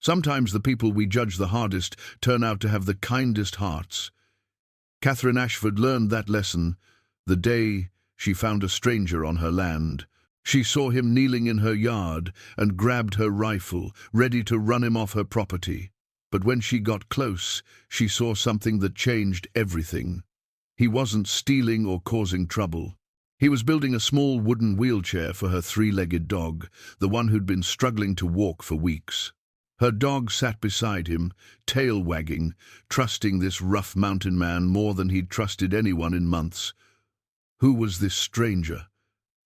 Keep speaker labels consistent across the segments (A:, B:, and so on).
A: Sometimes the people we judge the hardest turn out to have the kindest hearts. Catherine Ashford learned that lesson the day she found a stranger on her land. She saw him kneeling in her yard and grabbed her rifle, ready to run him off her property. But when she got close, she saw something that changed everything. He wasn't stealing or causing trouble. He was building a small wooden wheelchair for her three-legged dog, the one who'd been struggling to walk for weeks. Her dog sat beside him, tail wagging, trusting this rough mountain man more than he'd trusted anyone in months. Who was this stranger?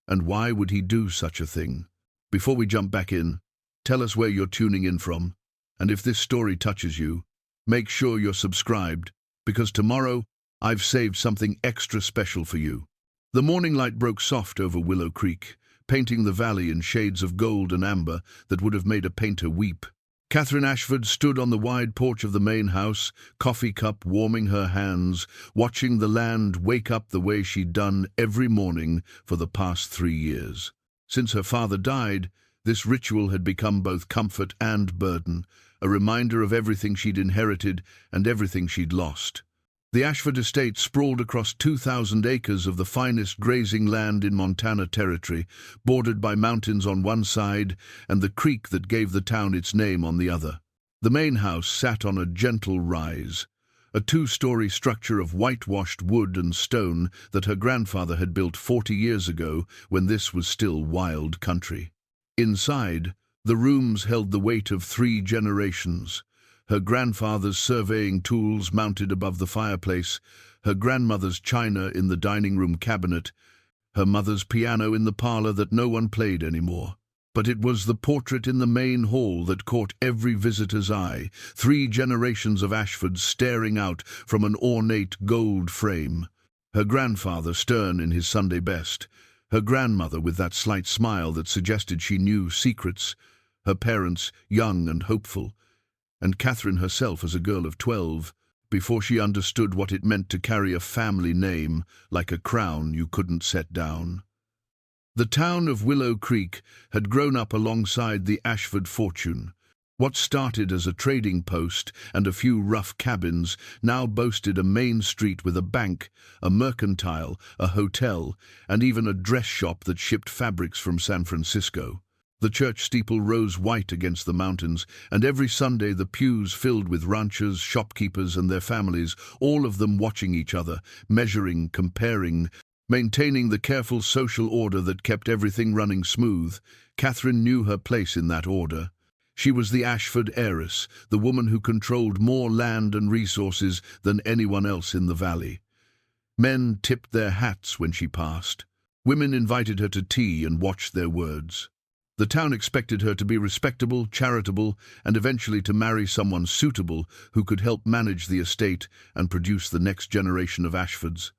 A: And why would he do such a thing? Before we jump back in, tell us where you're tuning in from. And if this story touches you, make sure you're subscribed, because tomorrow I've saved something extra special for you. The morning light broke soft over Willow Creek, painting the valley in shades of gold and amber that would have made a painter weep. Catherine Ashford stood on the wide porch of the main house, coffee cup warming her hands, watching the land wake up the way she'd done every morning for the past 3 years. Since her father died, this ritual had become both comfort and burden, a reminder of everything she'd inherited and everything she'd lost. The Ashford estate sprawled across 2,000 acres of the finest grazing land in Montana Territory, bordered by mountains on one side and the creek that gave the town its name on the other. The main house sat on a gentle rise, a 2-story structure of whitewashed wood and stone that her grandfather had built 40 years ago when this was still wild country. Inside, the rooms held the weight of 3 generations. Her grandfather's surveying tools mounted above the fireplace, her grandmother's china in the dining room cabinet, her mother's piano in the parlor that no one played anymore. But it was the portrait in the main hall that caught every visitor's eye, 3 generations of Ashford staring out from an ornate gold frame. Her grandfather stern in his Sunday best, her grandmother with that slight smile that suggested she knew secrets, her parents young and hopeful, and Catherine herself as a girl of 12, before she understood what it meant to carry a family name like a crown you couldn't set down. The town of Willow Creek had grown up alongside the Ashford fortune. What started as a trading post and a few rough cabins now boasted a main street with a bank, a mercantile, a hotel, and even a dress shop that shipped fabrics from San Francisco. The church steeple rose white against the mountains, and every Sunday the pews filled with ranchers, shopkeepers, and their families, all of them watching each other, measuring, comparing, maintaining the careful social order that kept everything running smooth. Catherine knew her place in that order. She was the Ashford heiress, the woman who controlled more land and resources than anyone else in the valley. Men tipped their hats when she passed. Women invited her to tea and watched their words. The town expected her to be respectable, charitable, and eventually to marry someone suitable who could help manage the estate and produce the next generation of Ashfords.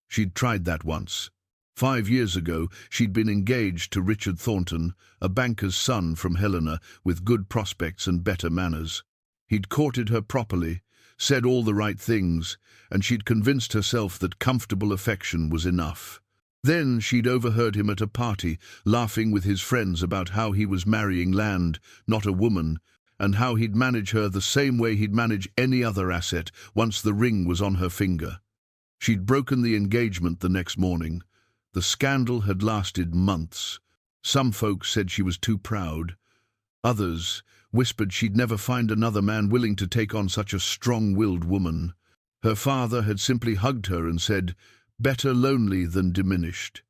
A: She'd tried that once. 5 years ago, she'd been engaged to Richard Thornton, a banker's son from Helena with good prospects and better manners. He'd courted her properly, said all the right things, and she'd convinced herself that comfortable affection was enough. Then she'd overheard him at a party, laughing with his friends about how he was marrying land, not a woman, and how he'd manage her the same way he'd manage any other asset once the ring was on her finger. She'd broken the engagement the next morning. The scandal had lasted months. Some folks said she was too proud. Others whispered she'd never find another man willing to take on such a strong-willed woman. Her father had simply hugged her and said, "Better lonely than diminished."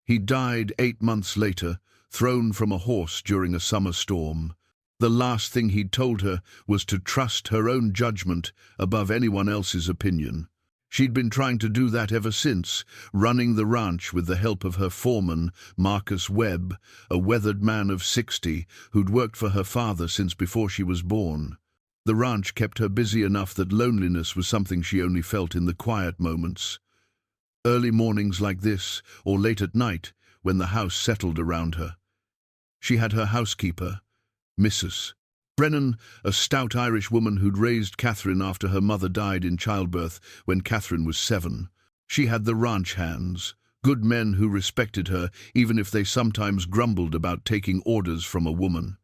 A: He died 8 months later, thrown from a horse during a summer storm. The last thing he'd told her was to trust her own judgment above anyone else's opinion. She'd been trying to do that ever since, running the ranch with the help of her foreman, Marcus Webb, a weathered man of 60 who'd worked for her father since before she was born. The ranch kept her busy enough that loneliness was something she only felt in the quiet moments. Early mornings like this, or late at night, when the house settled around her. She had her housekeeper, Mrs. Brennan, a stout Irish woman who'd raised Catherine after her mother died in childbirth when Catherine was 7. She had the ranch hands, good men who respected her even if they sometimes grumbled about taking orders from a woman.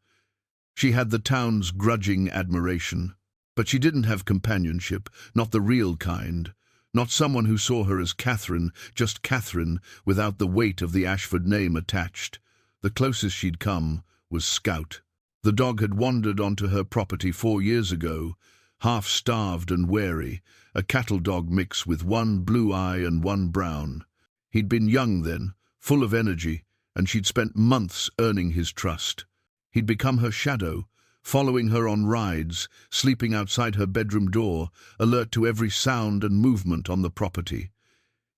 A: She had the town's grudging admiration. But she didn't have companionship, not the real kind. Not someone who saw her as Catherine, just Catherine, without the weight of the Ashford name attached. The closest she'd come was Scout. The dog had wandered onto her property 4 years ago, half-starved and wary, a cattle dog mix with one blue eye and one brown. He'd been young then, full of energy, and she'd spent months earning his trust. He'd become her shadow, following her on rides, sleeping outside her bedroom door, alert to every sound and movement on the property.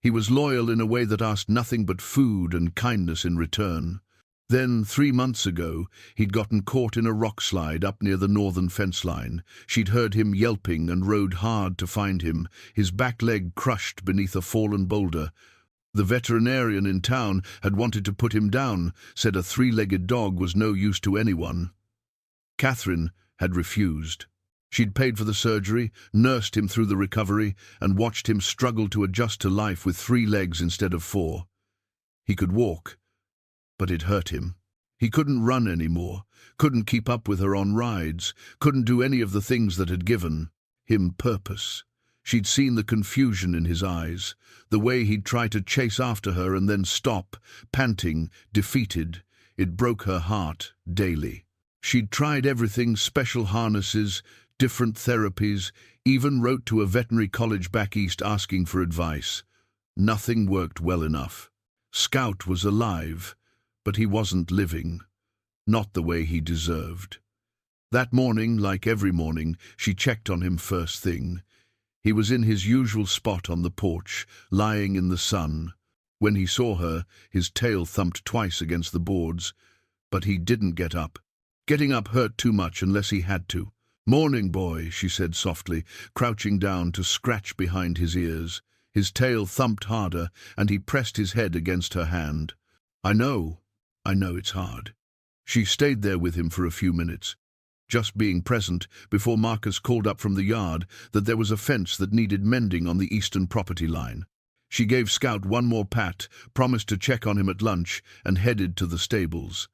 A: He was loyal in a way that asked nothing but food and kindness in return. Then, 3 months ago, he'd gotten caught in a rock slide up near the northern fence line. She'd heard him yelping and rode hard to find him, his back leg crushed beneath a fallen boulder. The veterinarian in town had wanted to put him down, said a 3-legged dog was no use to anyone. Catherine had refused. She'd paid for the surgery, nursed him through the recovery, and watched him struggle to adjust to life with 3 legs instead of 4. He could walk, but it hurt him. He couldn't run anymore, couldn't keep up with her on rides, couldn't do any of the things that had given him purpose. She'd seen the confusion in his eyes, the way he'd try to chase after her and then stop, panting, defeated. It broke her heart daily. She'd tried everything, special harnesses, different therapies, even wrote to a veterinary college back east asking for advice. Nothing worked well enough. Scout was alive, but he wasn't living. Not the way he deserved. That morning, like every morning, she checked on him first thing. He was in his usual spot on the porch, lying in the sun. When he saw her, his tail thumped twice against the boards, but he didn't get up. Getting up hurt too much unless he had to. "Morning, boy," she said softly, crouching down to scratch behind his ears. His tail thumped harder, and he pressed his head against her hand. I know it's hard." She stayed there with him for a few minutes, just being present before Marcus called up from the yard that there was a fence that needed mending on the eastern property line. She gave Scout one more pat, promised to check on him at lunch, and headed to the stables.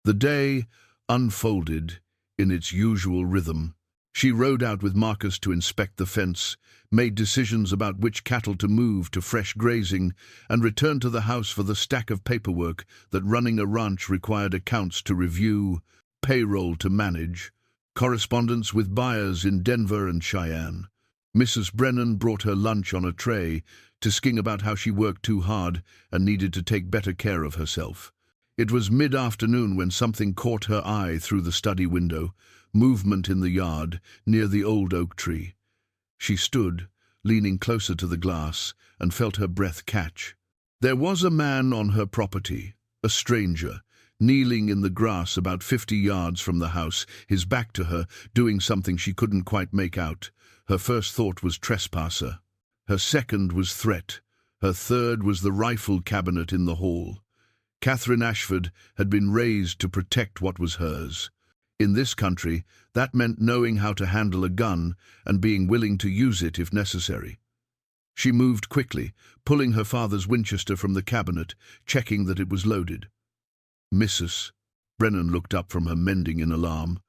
A: The day unfolded in its usual rhythm. She rode out with Marcus to inspect the fence, made decisions about which cattle to move to fresh grazing, and returned to the house for the stack of paperwork that running a ranch required: accounts to review, payroll to manage, correspondence with buyers in Denver and Cheyenne. Mrs. Brennan brought her lunch on a tray, tisking about how she worked too hard and needed to take better care of herself. It was mid-afternoon when something caught her eye through the study window, movement in the yard, near the old oak tree. She stood, leaning closer to the glass, and felt her breath catch. There was a man on her property, a stranger, kneeling in the grass about 50 yards from the house, his back to her, doing something she couldn't quite make out. Her first thought was trespasser. Her second was threat. Her third was the rifle cabinet in the hall. Catherine Ashford had been raised to protect what was hers. In this country, that meant knowing how to handle a gun and being willing to use it if necessary. She moved quickly, pulling her father's Winchester from the cabinet, checking that it was loaded. "Mrs." Brennan looked up from her mending in alarm.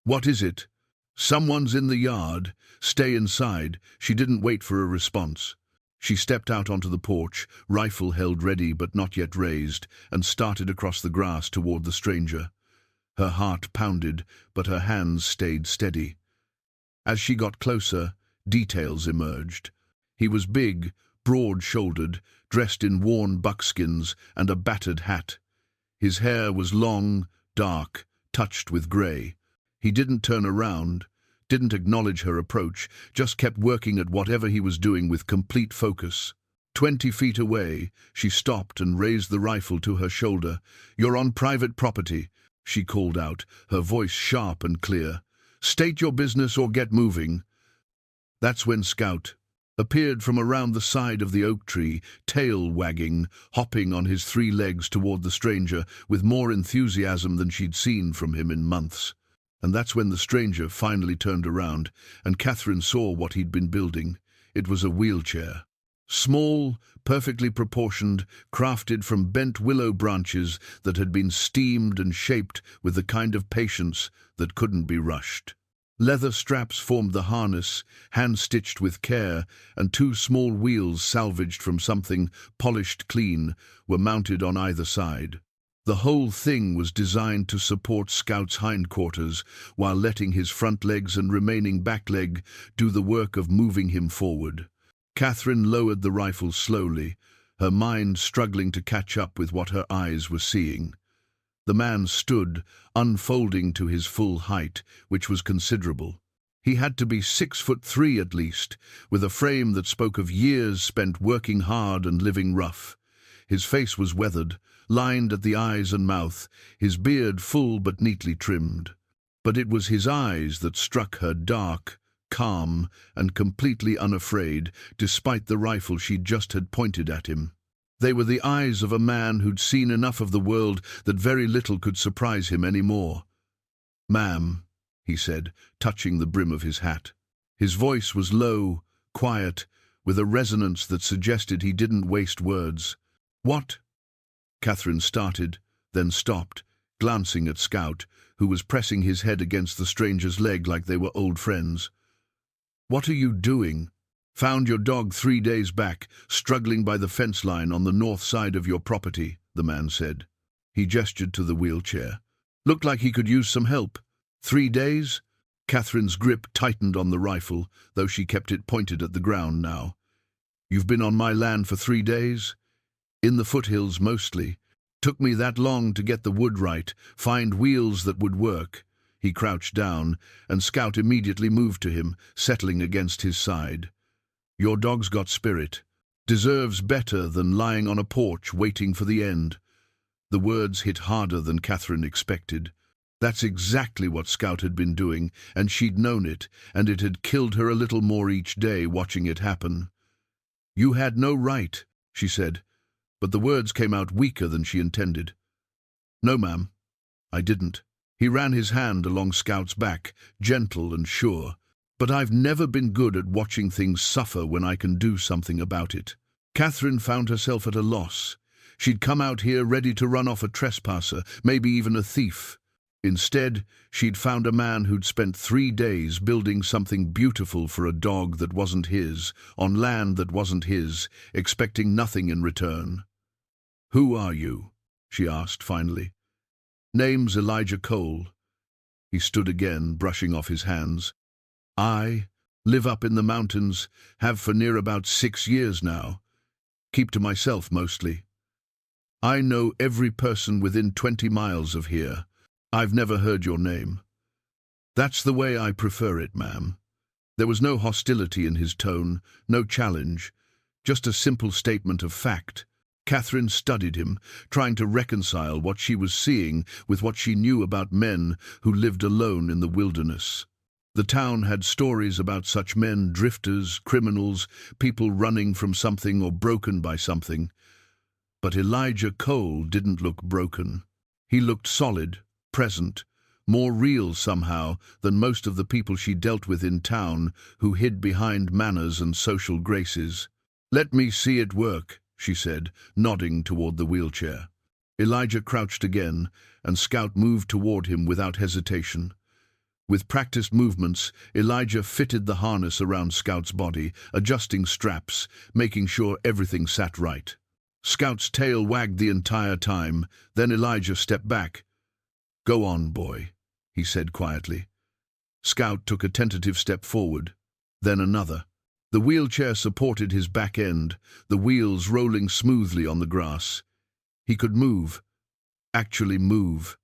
A: "What is it?" "Someone's in the yard. Stay inside." She didn't wait for a response. She stepped out onto the porch, rifle held ready but not yet raised, and started across the grass toward the stranger. Her heart pounded, but her hands stayed steady. As she got closer, details emerged. He was big, broad-shouldered, dressed in worn buckskins and a battered hat. His hair was long, dark, touched with grey. He didn't turn around, didn't acknowledge her approach, just kept working at whatever he was doing with complete focus. 20 feet away, she stopped and raised the rifle to her shoulder. "You're on private property," she called out, her voice sharp and clear. "State your business or get moving." That's when Scout appeared from around the side of the oak tree, tail wagging, hopping on his 3 legs toward the stranger with more enthusiasm than she'd seen from him in months. And that's when the stranger finally turned around, and Catherine saw what he'd been building. It was a wheelchair. Small, perfectly proportioned, crafted from bent willow branches that had been steamed and shaped with the kind of patience that couldn't be rushed. Leather straps formed the harness, hand-stitched with care, and two small wheels salvaged from something polished clean were mounted on either side. The whole thing was designed to support Scout's hindquarters while letting his front legs and remaining back leg do the work of moving him forward. Catherine lowered the rifle slowly, her mind struggling to catch up with what her eyes were seeing. The man stood, unfolding to his full height, which was considerable. He had to be 6'3" at least, with a frame that spoke of years spent working hard and living rough. His face was weathered, lined at the eyes and mouth, his beard full but neatly trimmed. But it was his eyes that struck her, dark, calm, and completely unafraid, despite the rifle she just had pointed at him. They were the eyes of a man who'd seen enough of the world that very little could surprise him any more. "Ma'am," he said, touching the brim of his hat. His voice was low, quiet, with a resonance that suggested he didn't waste words. "What?" Catherine started, then stopped, glancing at Scout, who was pressing his head against the stranger's leg like they were old friends. "What are you doing?" "Found your dog 3 days back, struggling by the fence line on the north side of your property," the man said. He gestured to the wheelchair. "Looked like he could use some help." 3 days? Catherine's grip tightened on the rifle, though she kept it pointed at the ground now. "You've been on my land for 3 days?" "In the foothills mostly. Took me that long to get the wood right, find wheels that would work." He crouched down, and Scout immediately moved to him, settling against his side. "Your dog's got spirit. Deserves better than lying on a porch waiting for the end." The words hit harder than Catherine expected. That's exactly what Scout had been doing, and she'd known it, and it had killed her a little more each day watching it happen. "You had no right," she said, but the words came out weaker than she intended. "No, ma'am, I didn't." He ran his hand along Scout's back, gentle and sure. "But I've never been good at watching things suffer when I can do something about it." Catherine found herself at a loss. She'd come out here ready to run off a trespasser, maybe even a thief. Instead, she'd found a man who'd spent 3 days building something beautiful for a dog that wasn't his, on land that wasn't his, expecting nothing in return. "Who are you?" she asked finally. "Name's Elijah Cole." He stood again, brushing off his hands. "I live up in the mountains, have for near about 6 years now. Keep to myself mostly. I know every person within 20 miles of here. I've never heard your name." "That's the way I prefer it, ma'am." There was no hostility in his tone, no challenge, just a simple statement of fact. Catherine studied him, trying to reconcile what she was seeing with what she knew about men who lived alone in the wilderness. The town had stories about such men, drifters, criminals, people running from something or broken by something. But Elijah Cole didn't look broken. He looked solid, present, more real somehow than most of the people she dealt with in town who hid behind manners and social graces. "Let me see it work," she said, nodding toward the wheelchair. Elijah crouched again, and Scout moved toward him without hesitation. With practiced movements, Elijah fitted the harness around Scout's body, adjusting straps, making sure everything sat right. Scout's tail wagged the entire time, then Elijah stepped back. "Go on, boy," he said quietly. Scout took a tentative step forward, then another. The wheelchair supported his back end, the wheels rolling smoothly on the grass. He could move, actually move.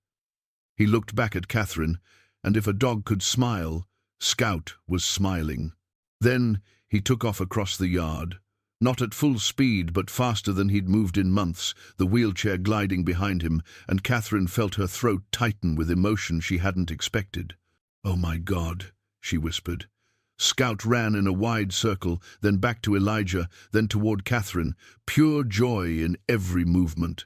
A: He looked back at Catherine, and if a dog could smile, Scout was smiling. Then he took off across the yard, not at full speed but faster than he'd moved in months, the wheelchair gliding behind him, and Catherine felt her throat tighten with emotion she hadn't expected. "Oh my God," she whispered. Scout ran in a wide circle, then back to Elijah, then toward Catherine, pure joy in every movement.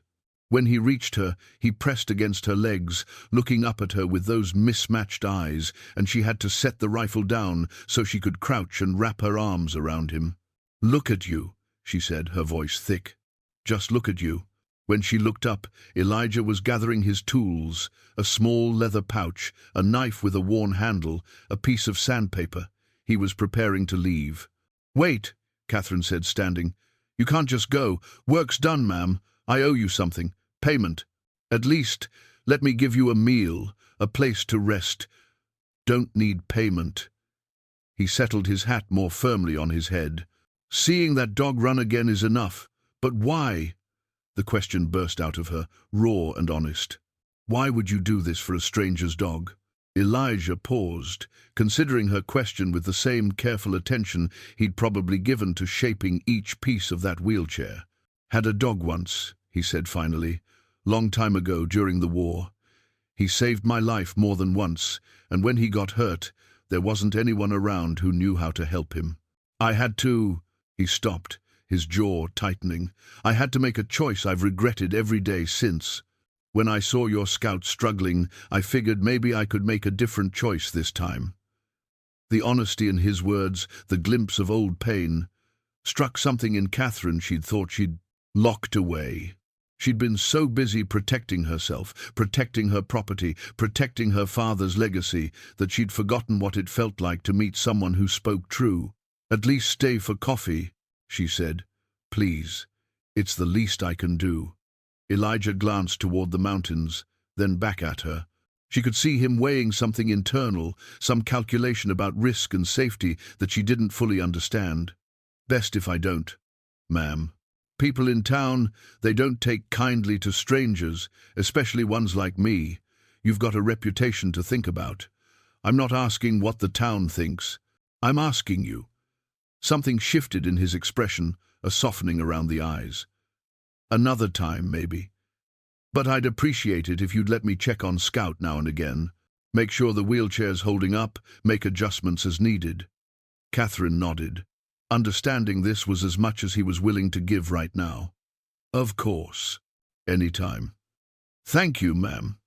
A: When he reached her, he pressed against her legs, looking up at her with those mismatched eyes, and she had to set the rifle down so she could crouch and wrap her arms around him. "Look at you," she said, her voice thick. "Just look at you." When she looked up, Elijah was gathering his tools, a small leather pouch, a knife with a worn handle, a piece of sandpaper. He was preparing to leave. "Wait," Catherine said, standing. "You can't just go. Work's done, ma'am. I owe you something. Payment. At least, let me give you a meal, a place to rest. Don't need payment." He settled his hat more firmly on his head. "Seeing that dog run again is enough. But why?" The question burst out of her, raw and honest. "Why would you do this for a stranger's dog?" Elijah paused, considering her question with the same careful attention he'd probably given to shaping each piece of that wheelchair. "Had a dog once," he said finally, "long time ago during the war. He saved my life more than once, and when he got hurt, there wasn't anyone around who knew how to help him. I had to—" He stopped, his jaw tightening. "I had to make a choice I've regretted every day since. When I saw your scout struggling, I figured maybe I could make a different choice this time." The honesty in his words, the glimpse of old pain, struck something in Catherine she'd thought she'd locked away. She'd been so busy protecting herself, protecting her property, protecting her father's legacy, that she'd forgotten what it felt like to meet someone who spoke true. "At least stay for coffee," she said. "Please. It's the least I can do." Elijah glanced toward the mountains, then back at her. She could see him weighing something internal, some calculation about risk and safety that she didn't fully understand. "Best if I don't, ma'am. People in town, they don't take kindly to strangers, especially ones like me. You've got a reputation to think about. I'm not asking what the town thinks. I'm asking you." Something shifted in his expression, a softening around the eyes. "Another time, maybe. But I'd appreciate it if you'd let me check on Scout now and again. Make sure the wheelchair's holding up, make adjustments as needed." Catherine nodded. Understanding this was as much as he was willing to give right now. "Of course. Anytime." "Thank you, ma'am."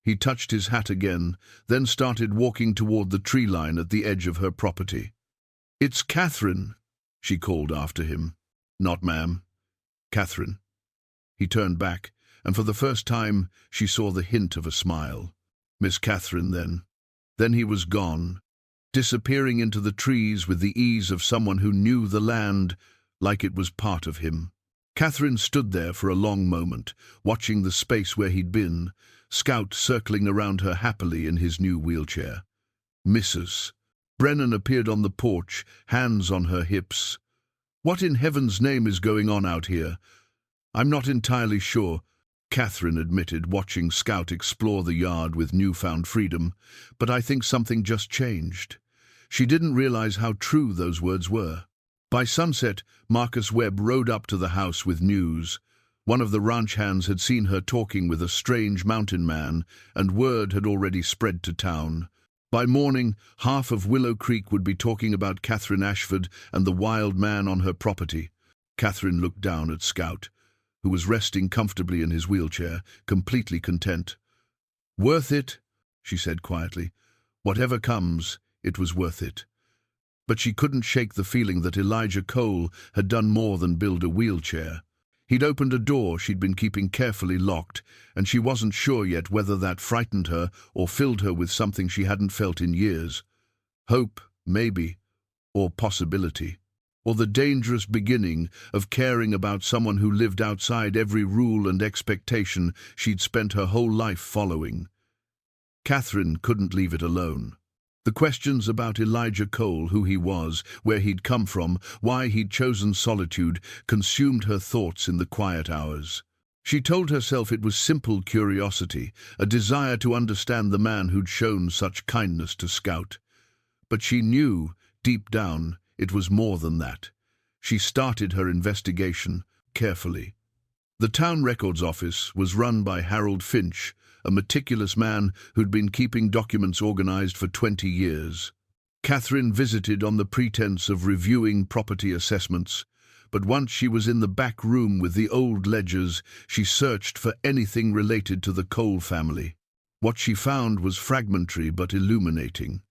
A: He touched his hat again, then started walking toward the tree line at the edge of her property. "It's Catherine," she called after him. "Not ma'am. Catherine." He turned back, and for the first time she saw the hint of a smile. "Miss Catherine, then." Then he was gone, disappearing into the trees with the ease of someone who knew the land like it was part of him. Catherine stood there for a long moment, watching the space where he'd been, Scout circling around her happily in his new wheelchair. "Mrs." Brennan appeared on the porch, hands on her hips. "What in heaven's name is going on out here?" "I'm not entirely sure," Catherine admitted, watching Scout explore the yard with newfound freedom, "but I think something just changed." She didn't realize how true those words were. By sunset, Marcus Webb rode up to the house with news. One of the ranch hands had seen her talking with a strange mountain man, and word had already spread to town. By morning, half of Willow Creek would be talking about Catherine Ashford and the wild man on her property. Catherine looked down at Scout, who was resting comfortably in his wheelchair, completely content. "Worth it," she said quietly. "Whatever comes, it was worth it." But she couldn't shake the feeling that Elijah Cole had done more than build a wheelchair. He'd opened a door she'd been keeping carefully locked, and she wasn't sure yet whether that frightened her or filled her with something she hadn't felt in years. Hope, maybe, or possibility. Or the dangerous beginning of caring about someone who lived outside every rule and expectation she'd spent her whole life following. Catherine couldn't leave it alone. The questions about Elijah Cole, who he was, where he'd come from, why he'd chosen solitude, consumed her thoughts in the quiet hours. She told herself it was simple curiosity, a desire to understand the man who'd shown such kindness to Scout. But she knew, deep down, it was more than that. She started her investigation carefully. The town records office was run by Harold Finch, a meticulous man who'd been keeping documents organized for 20 years. Catherine visited on the pretense of reviewing property assessments, but once she was in the back room with the old ledgers, she searched for anything related to the Cole family. What she found was fragmentary but illuminating.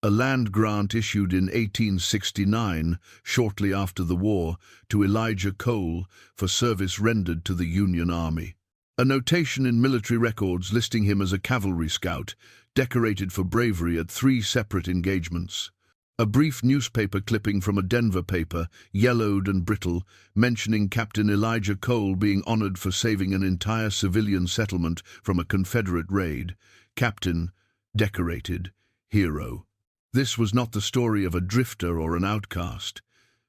A: a land grant issued in 1869, shortly after the war, to Elijah Cole for service rendered to the Union Army. A notation in military records listing him as a cavalry scout, decorated for bravery at 3 separate engagements. A brief newspaper clipping from a Denver paper, yellowed and brittle, mentioning Captain Elijah Cole being honored for saving an entire civilian settlement from a Confederate raid. Captain, decorated, hero. This was not the story of a drifter or an outcast.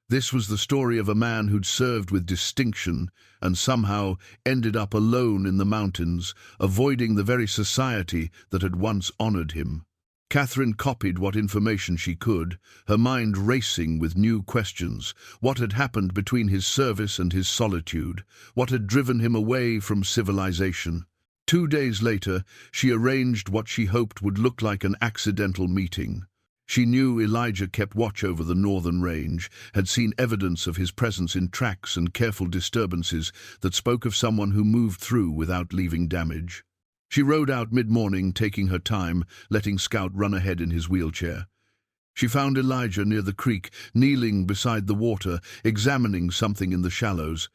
A: This was the story of a man who'd served with distinction and somehow ended up alone in the mountains, avoiding the very society that had once honored him. Catherine copied what information she could, her mind racing with new questions. What had happened between his service and his solitude? What had driven him away from civilization? 2 days later, she arranged what she hoped would look like an accidental meeting. She knew Elijah kept watch over the northern range, had seen evidence of his presence in tracks and careful disturbances that spoke of someone who moved through without leaving damage. She rode out mid-morning, taking her time, letting Scout run ahead in his wheelchair. She found Elijah near the creek, kneeling beside the water, examining something in the shallows.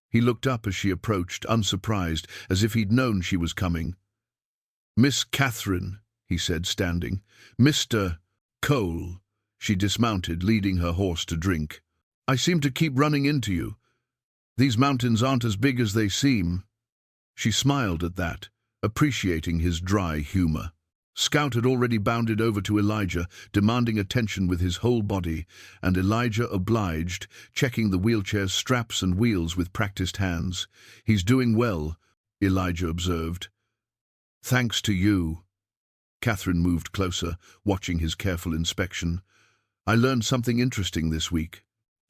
A: He looked up as she approached, unsurprised, as if he'd known she was coming. "Miss Catherine," he said, standing. "Mr. Cole." She dismounted, leading her horse to drink. "I seem to keep running into you. These mountains aren't as big as they seem." She smiled at that, appreciating his dry humor. Scout had already bounded over to Elijah, demanding attention with his whole body, and Elijah obliged, checking the wheelchair's straps and wheels with practiced hands. "He's doing well," Elijah observed. "Thanks to you." Catherine moved closer, watching his careful inspection. "I learned something interesting this week.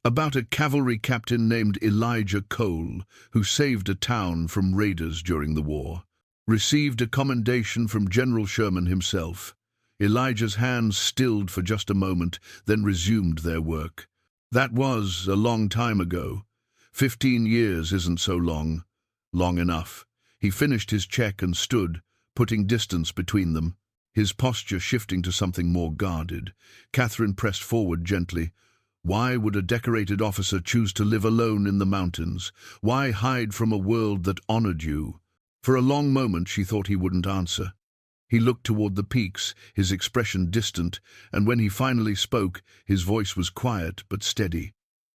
A: About a cavalry captain named Elijah Cole, who saved a town from raiders during the war. Received a commendation from General Sherman himself." Elijah's hands stilled for just a moment, then resumed their work. "That was a long time ago. 15 years isn't so long. Long enough." He finished his check and stood, putting distance between them, his posture shifting to something more guarded. Catherine pressed forward gently. "Why would a decorated officer choose to live alone in the mountains? Why hide from a world that honored you?" For a long moment she thought he wouldn't answer. He looked toward the peaks, his expression distant, and when he finally spoke, his voice was quiet but steady.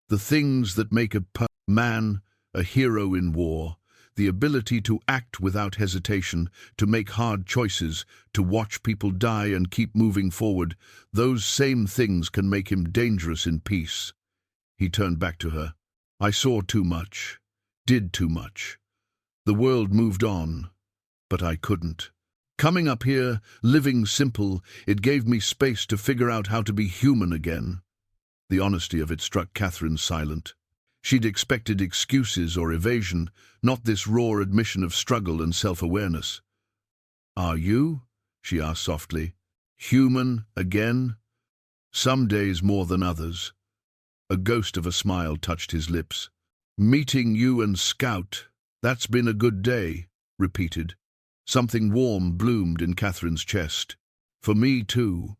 A: "The things that make a man a hero in war, the ability to act without hesitation, to make hard choices, to watch people die and keep moving forward, those same things can make him dangerous in peace." He turned back to her. "I saw too much, did too much. The world moved on, but I couldn't. Coming up here, living simple, it gave me space to figure out how to be human again." The honesty of it struck Catherine silent. She'd expected excuses or evasion, not this raw admission of struggle and self-awareness. "Are you?" she asked softly. "Human again?" "Some days more than others." A ghost of a smile touched his lips. "Meeting you and Scout, that's been a good day," repeated. Something warm bloomed in Catherine's chest. "For me too."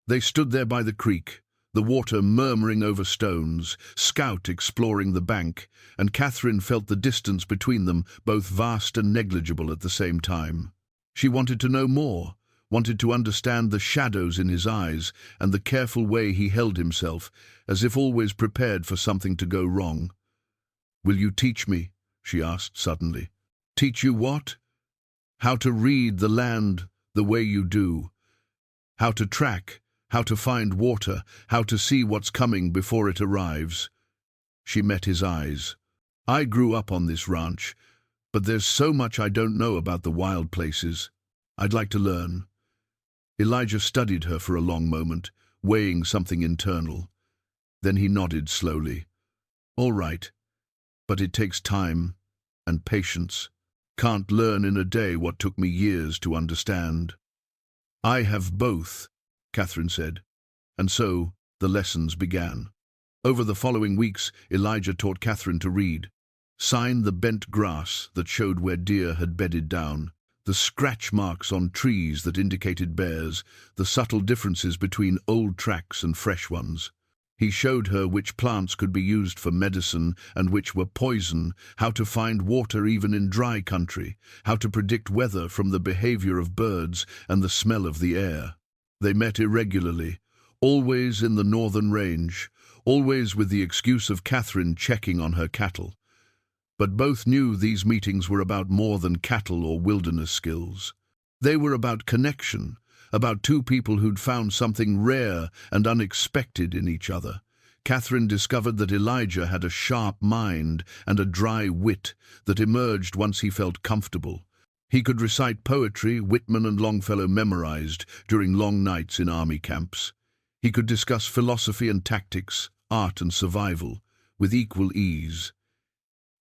A: They stood there by the creek, the water murmuring over stones, Scout exploring the bank, and Catherine felt the distance between them, both vast and negligible at the same time. She wanted to know more, wanted to understand the shadows in his eyes and the careful way he held himself, as if always prepared for something to go wrong. "Will you teach me?" she asked suddenly. "Teach you what?" "How to read the land the way you do. How to track, how to find water, how to see what's coming before it arrives." She met his eyes. "I grew up on this ranch, but there's so much I don't know about the wild places. I'd like to learn." Elijah studied her for a long moment, weighing something internal. Then he nodded slowly. "All right. But it takes time and patience. Can't learn in a day what took me years to understand." "I have both," Catherine said. And so the lessons began. Over the following weeks, Elijah taught Catherine to read. Sign the bent grass that showed where deer had bedded down, the The scratch marks on trees that indicated bears, the subtle differences between old tracks and fresh ones. He showed her which plants could be used for medicine and which were poison, how to find water even in dry country, how to predict weather from the behavior of birds and the smell of the air. They met irregularly, always in the northern range, always with the excuse of Catherine checking on her cattle. But both knew these meetings were about more than cattle or wilderness skills. They were about connection, about two people who'd found something rare and unexpected in each other. Catherine discovered that Elijah had a sharp mind and a dry wit that emerged once he felt comfortable. He could recite poetry Whitman and Longfellow memorized during long nights in army camps. He could discuss philosophy and tactics, art and survival, with equal ease.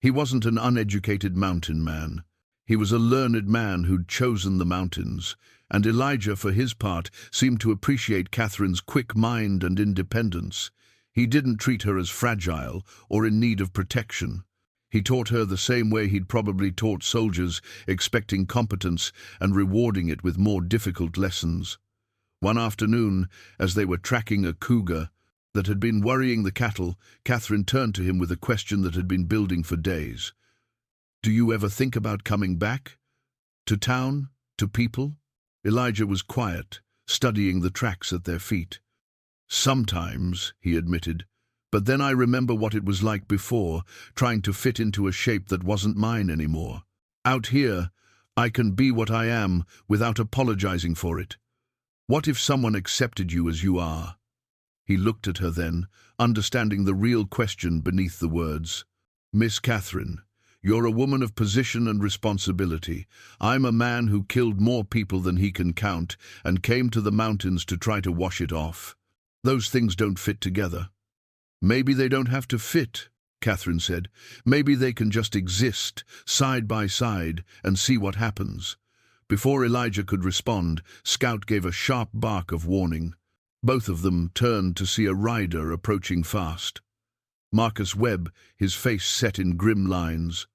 A: He wasn't an uneducated mountain man. He was a learned man who'd chosen the mountains, and Elijah, for his part, seemed to appreciate Catherine's quick mind and independence. He didn't treat her as fragile or in need of protection. He taught her the same way he'd probably taught soldiers, expecting competence and rewarding it with more difficult lessons. One afternoon, as they were tracking a cougar that had been worrying the cattle, Catherine turned to him with a question that had been building for days. "Do you ever think about coming back? To town? To people?" Elijah was quiet, studying the tracks at their feet. "Sometimes," he admitted, "but then I remember what it was like before, trying to fit into a shape that wasn't mine anymore. Out here, I can be what I am without apologizing for it. What if someone accepted you as you are?" He looked at her then, understanding the real question beneath the words. "Miss Catherine, you're a woman of position and responsibility. I'm a man who killed more people than he can count and came to the mountains to try to wash it off. Those things don't fit together." "Maybe they don't have to fit," Catherine said. "Maybe they can just exist, side by side, and see what happens." Before Elijah could respond, Scout gave a sharp bark of warning. Both of them turned to see a rider approaching fast. Marcus Webb, his face set in grim lines.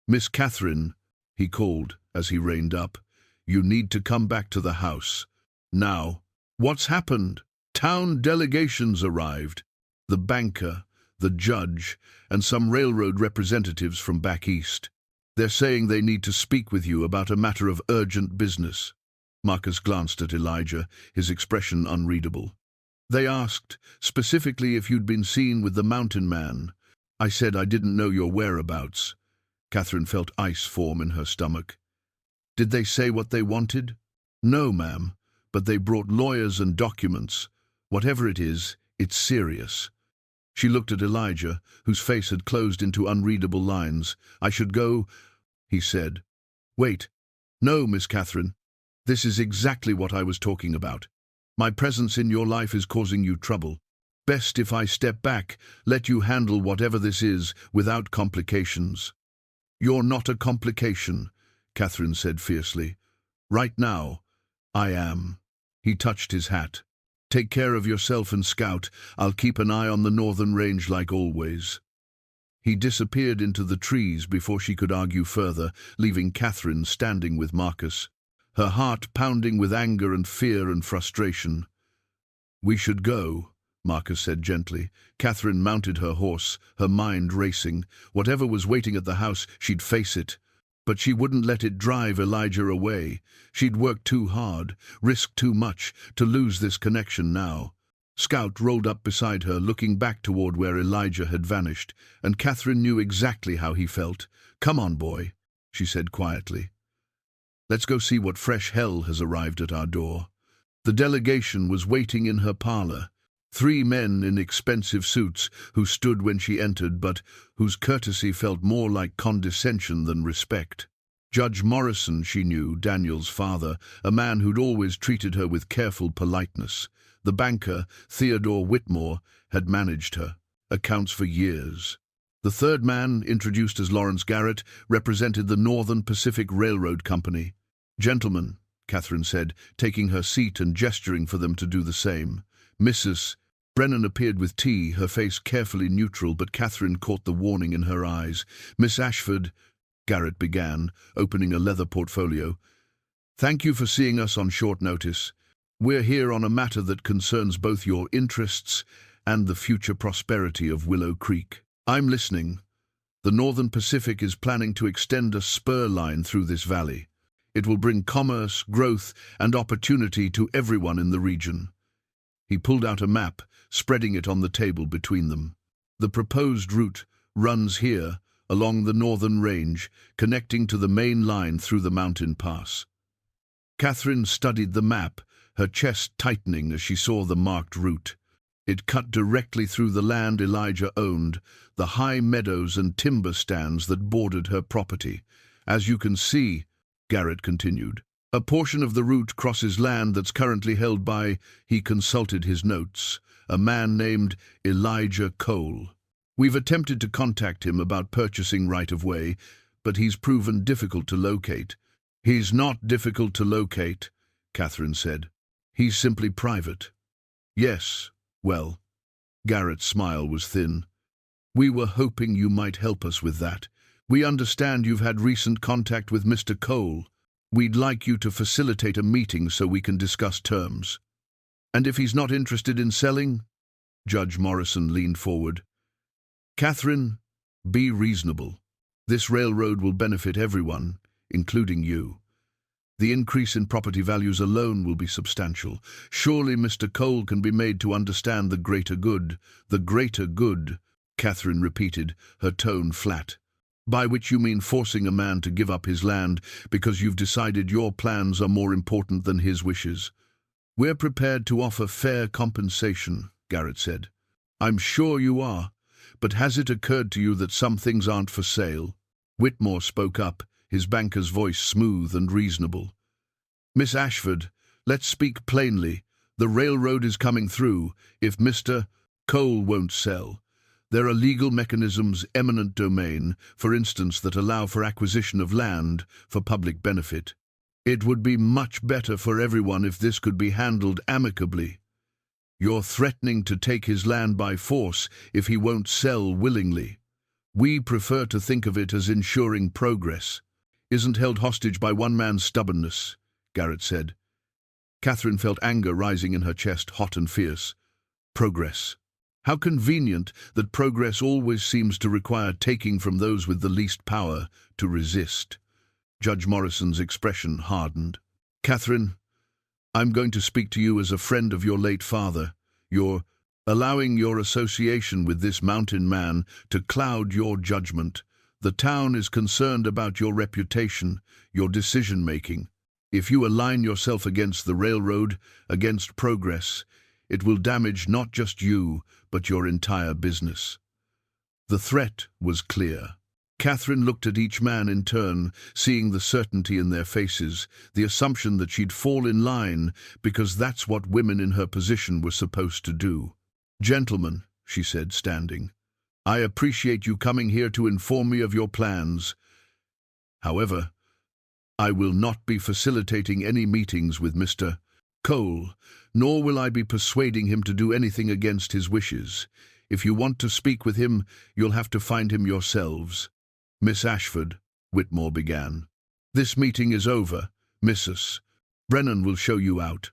A: "Miss Catherine," he called as he reined up, "you need to come back to the house. Now." "What's happened?" "Town delegations arrived. The banker, the judge, and some railroad representatives from back east. They're saying they need to speak with you about a matter of urgent business." Marcus glanced at Elijah, his expression unreadable. "They asked, specifically, if you'd been seen with the mountain man. I said I didn't know your whereabouts." Catherine felt ice form in her stomach. "Did they say what they wanted?" "No, ma'am, but they brought lawyers and documents. Whatever it is, it's serious." She looked at Elijah, whose face had closed into unreadable lines. "I should go," he said. "Wait. No, Miss Catherine. This is exactly what I was talking about. My presence in your life is causing you trouble. Best if I step back, let you handle whatever this is without complications." "You're not a complication," Catherine said fiercely. "Right now, I am." He touched his hat. "Take care of yourself and Scout. I'll keep an eye on the northern range like always." He disappeared into the trees before she could argue further, leaving Catherine standing with Marcus, her heart pounding with anger and fear and frustration. "We should go," Marcus said gently. Catherine mounted her horse, her mind racing. Whatever was waiting at the house, she'd face it. But she wouldn't let it drive Elijah away. She'd worked too hard, risked too much, to lose this connection now. Scout rolled up beside her, looking back toward where Elijah had vanished, and Catherine knew exactly how he felt. "Come on, boy," she said quietly. "Let's go see what fresh hell has arrived at our door." The delegation was waiting in her parlor. 3 men in expensive suits who stood when she entered, but whose courtesy felt more like condescension than respect. Judge Morrison, she knew, Daniel's father, a man who'd always treated her with careful politeness. The banker, Theodore Whitmore, had managed her, accounts for years. The third man, introduced as Lawrence Garrett, represented the Northern Pacific Railroad Company. "Gentlemen," Catherine said, taking her seat and gesturing for them to do the same. "Mrs." Brennan appeared with tea, her face carefully neutral, but Catherine caught the warning in her eyes. "Miss Ashford," Garrett began, opening a leather portfolio. Thank you for seeing us on short notice. We're here on a matter that concerns both your interests and the future prosperity of Willow Creek. I'm listening. The Northern Pacific is planning to extend a spur line through this valley. It will bring commerce, growth, and opportunity to everyone in the region. He pulled out a map, spreading it on the table between them. The proposed route runs here, along the northern range, connecting to the main line through the mountain pass. Catherine studied the map, her chest tightening as she saw the marked route. It cut directly through the land Elijah owned, the high meadows and timber stands that bordered her property. As you can see, Garrett continued, a portion of the route crosses land that's currently held by, he consulted his notes, a man named Elijah Cole. We've attempted to contact him about purchasing right-of-way, but he's proven difficult to locate. He's not difficult to locate, Catherine said. He's simply private. Yes, well, Garrett's smile was thin. We were hoping you might help us with that. We understand you've had recent contact with Mr. Cole. We'd like you to facilitate a meeting so we can discuss terms. And if he's not interested in selling? Judge Morrison leaned forward. Catherine, be reasonable. This railroad will benefit everyone, including you. The increase in property values alone will be substantial. Surely Mr. Cole can be made to understand the greater good. The greater good, Catherine repeated, her tone flat. By which you mean forcing a man to give up his land because you've decided your plans are more important than his wishes. We're prepared to offer fair compensation, Garrett said. I'm sure you are, but has it occurred to you that some things aren't for sale? Whitmore spoke up, his banker's voice smooth and reasonable. Miss Ashford, let's speak plainly. The railroad is coming through. If Mr. Cole won't sell, there are legal mechanisms, eminent domain, for instance, that allow for acquisition of land for public benefit. It would be much better for everyone if this could be handled amicably. You're threatening to take his land by force if he won't sell willingly. We prefer to think of it as ensuring progress. Isn't held hostage by one man's stubbornness, Garrett said. Catherine felt anger rising in her chest, hot and fierce. Progress. How convenient that progress always seems to require taking from those with the least power to resist. Judge Morrison's expression hardened. Catherine, I'm going to speak to you as a friend of your late father. You're allowing your association with this mountain man to cloud your judgment. The town is concerned about your reputation, your decision-making. If you align yourself against the railroad, against progress, it will damage not just you, but your entire business. The threat was clear. Catherine looked at each man in turn, seeing the certainty in their faces, the assumption that she'd fall in line because that's what women in her position were supposed to do. Gentlemen, she said, standing, I appreciate you coming here to inform me of your plans. However, I will not be facilitating any meetings with Mr. Cole, nor will I be persuading him to do anything against his wishes. If you want to speak with him, you'll have to find him yourselves. Miss Ashford, Whitmore began. This meeting is over, Mrs. Brennan will show you out.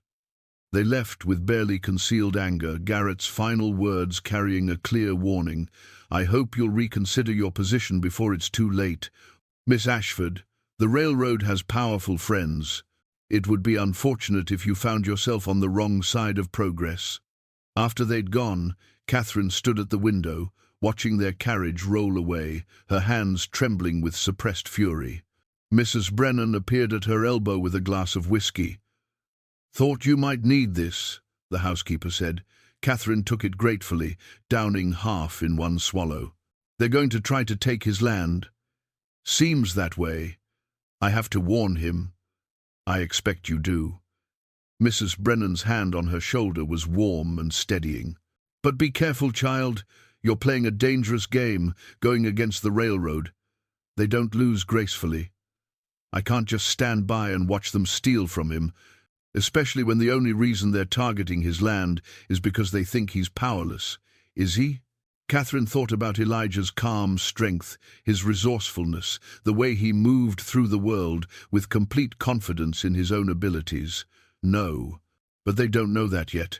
A: They left with barely concealed anger, Garrett's final words carrying a clear warning. I hope you'll reconsider your position before it's too late. Miss Ashford, the railroad has powerful friends. It would be unfortunate if you found yourself on the wrong side of progress. After they'd gone, Catherine stood at the window, watching their carriage roll away, her hands trembling with suppressed fury. Mrs. Brennan appeared at her elbow with a glass of whiskey. Thought you might need this, the housekeeper said. Catherine took it gratefully, downing half in one swallow. They're going to try to take his land. Seems that way. I have to warn him. I expect you do. Mrs. Brennan's hand on her shoulder was warm and steadying. But be careful, child. You're playing a dangerous game, going against the railroad. They don't lose gracefully. I can't just stand by and watch them steal from him, especially when the only reason they're targeting his land is because they think he's powerless. Is he? Catherine thought about Elijah's calm strength, his resourcefulness, the way he moved through the world with complete confidence in his own abilities. No, but they don't know that yet.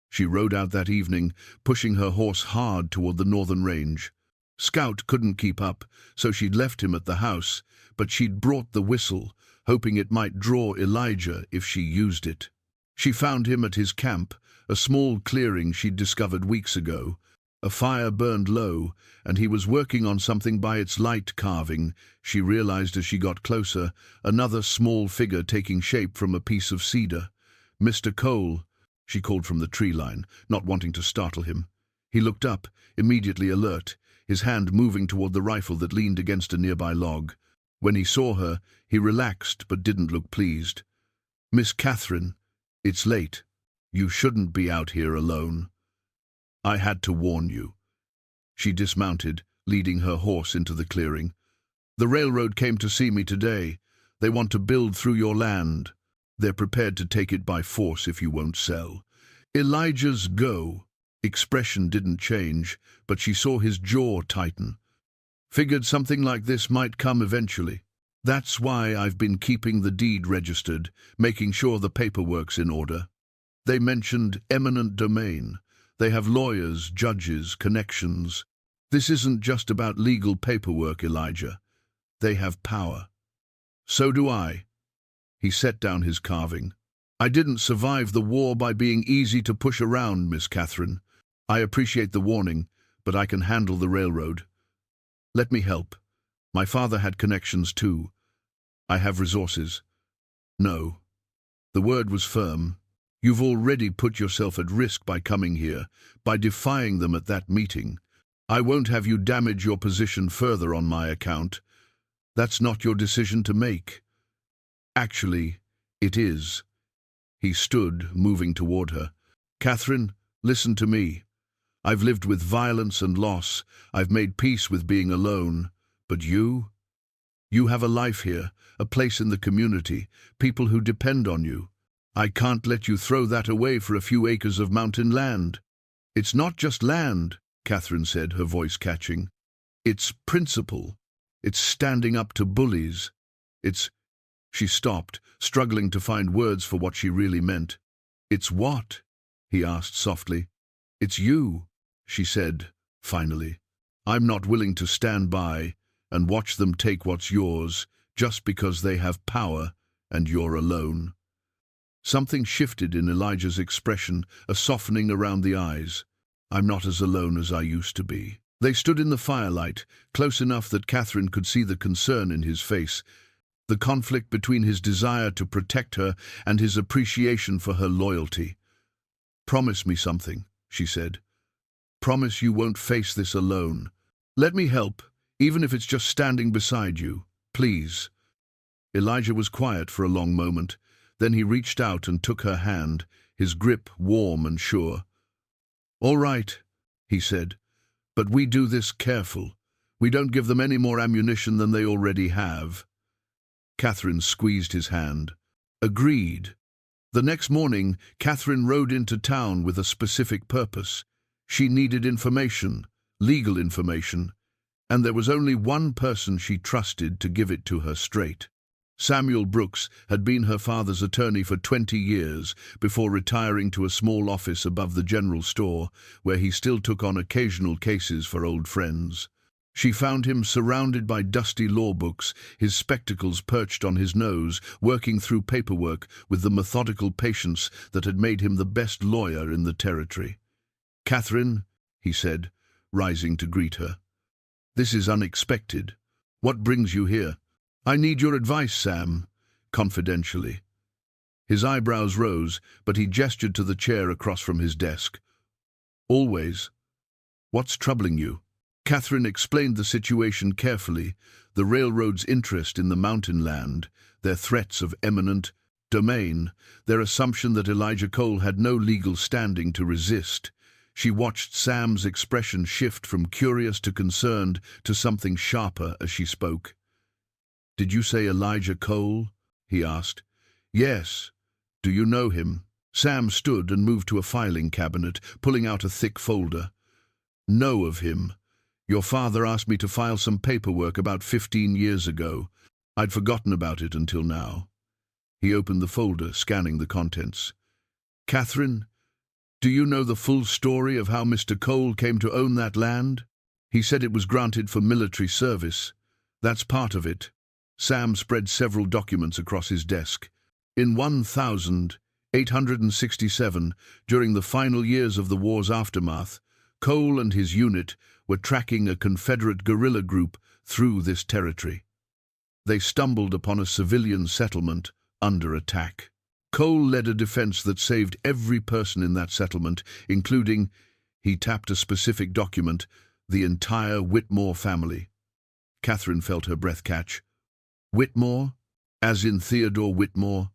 A: She rode out that evening, pushing her horse hard toward the northern range. Scout couldn't keep up, so she'd left him at the house, but she'd brought the whistle, hoping it might draw Elijah if she used it. She found him at his camp, a small clearing she'd discovered weeks ago. A fire burned low, and he was working on something by its light carving. She realized as she got closer, another small figure taking shape from a piece of cedar. "Mr. Cole," she called from the tree line, not wanting to startle him. He looked up, immediately alert, his hand moving toward the rifle that leaned against a nearby log. When he saw her, he relaxed but didn't look pleased. "Miss Catherine, it's late. You shouldn't be out here alone. I had to warn you." She dismounted, leading her horse into the clearing. "The railroad came to see me today. They want to build through your land. They're prepared to take it by force if you won't sell." Elijah's expression didn't change, but she saw his jaw tighten. "Figured something like this might come eventually. That's why I've been keeping the deed registered, making sure the paperwork's in order. They mentioned eminent domain. They have lawyers, judges, connections. This isn't just about legal paperwork, Elijah. They have power. So do I." He set down his carving. "I didn't survive the war by being easy to push around, Miss Catherine. I appreciate the warning, but I can handle the railroad. Let me help. My father had connections too. I have resources." "No." The word was firm. "You've already put yourself at risk by coming here, by defying them at that meeting. I won't have you damage your position further on my account. That's not your decision to make." "Actually, it is." He stood, moving toward her. "Catherine, listen to me. I've lived with violence and loss. I've made peace with being alone. But you? You have a life here, a place in the community, people who depend on you. I can't let you throw that away for a few acres of mountain land." "It's not just land," Catherine said, her voice catching. "It's principle. It's standing up to bullies. It's—" She stopped, struggling to find words for what she really meant. "It's what?" he asked softly. "It's you," she said, finally. "I'm not willing to stand by and watch them take what's yours just because they have power and you're alone." Something shifted in Elijah's expression, a softening around the eyes. "I'm not as alone as I used to be." They stood in the firelight, close enough that Catherine could see the concern in his face, the conflict between his desire to protect her and his appreciation for her loyalty. "Promise me something," she said. "Promise you won't face this alone. Let me help, even if it's just standing beside you. Please." Elijah was quiet for a long moment. Then he reached out and took her hand, his grip warm and sure. "All right," he said, "but we do this careful. We don't give them any more ammunition than they already have." Catherine squeezed his hand. "Agreed." The next morning, Catherine rode into town with a specific purpose. She needed information, legal information, and there was only one person she trusted to give it to her straight. Samuel Brooks had been her father's attorney for 20 years before retiring to a small office above the general store, where he still took on occasional cases for old friends. She found him surrounded by dusty law books, his spectacles perched on his nose, working through paperwork with the methodical patience that had made him the best lawyer in the territory. "Catherine," he said, rising to greet her. "This is unexpected. What brings you here?" "I need your advice, Sam," confidentially. His eyebrows rose, but he gestured to the chair across from his desk. "Always. What's troubling you?" Catherine explained the situation carefully, the railroad's interest in the mountain land, their threats of eminent domain, their assumption that Elijah Cole had no legal standing to resist. She watched Sam's expression shift from curious to concerned to something sharper as she spoke. "Did you say Elijah Cole?" he asked. "Yes. Do you know him?" Sam stood and moved to a filing cabinet, pulling out a thick folder. Know of him. Your father asked me to file some paperwork about 15 years ago. I'd forgotten about it until now. He opened the folder, scanning the contents. Catherine, do you know the full story of how Mr. Cole came to own that land? He said it was granted for military service. That's part of it. Sam spread several documents across his desk. In 1867, during the final years of the war's aftermath, Cole and his unit were tracking a Confederate guerrilla group through this territory. They stumbled upon a civilian settlement under attack. Cole led a defense that saved every person in that settlement, including, he tapped a specific document, the entire Whitmore family. Catherine felt her breath catch. Whitmore? As in Theodore Whitmore?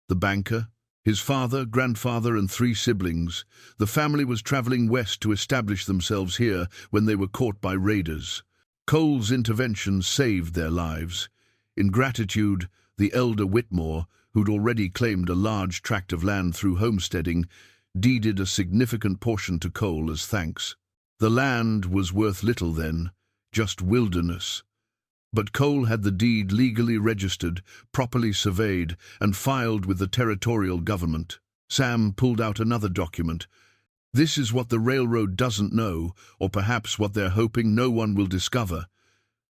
A: The banker? His father, grandfather, and 3 siblings. The family was traveling west to establish themselves here when they were caught by raiders. Cole's intervention saved their lives. In gratitude, the elder Whitmore, who'd already claimed a large tract of land through homesteading, deeded a significant portion to Cole as thanks. The land was worth little then, just wilderness. But Cole had the deed legally registered, properly surveyed, and filed with the territorial government. Sam pulled out another document. This is what the railroad doesn't know, or perhaps what they're hoping no one will discover.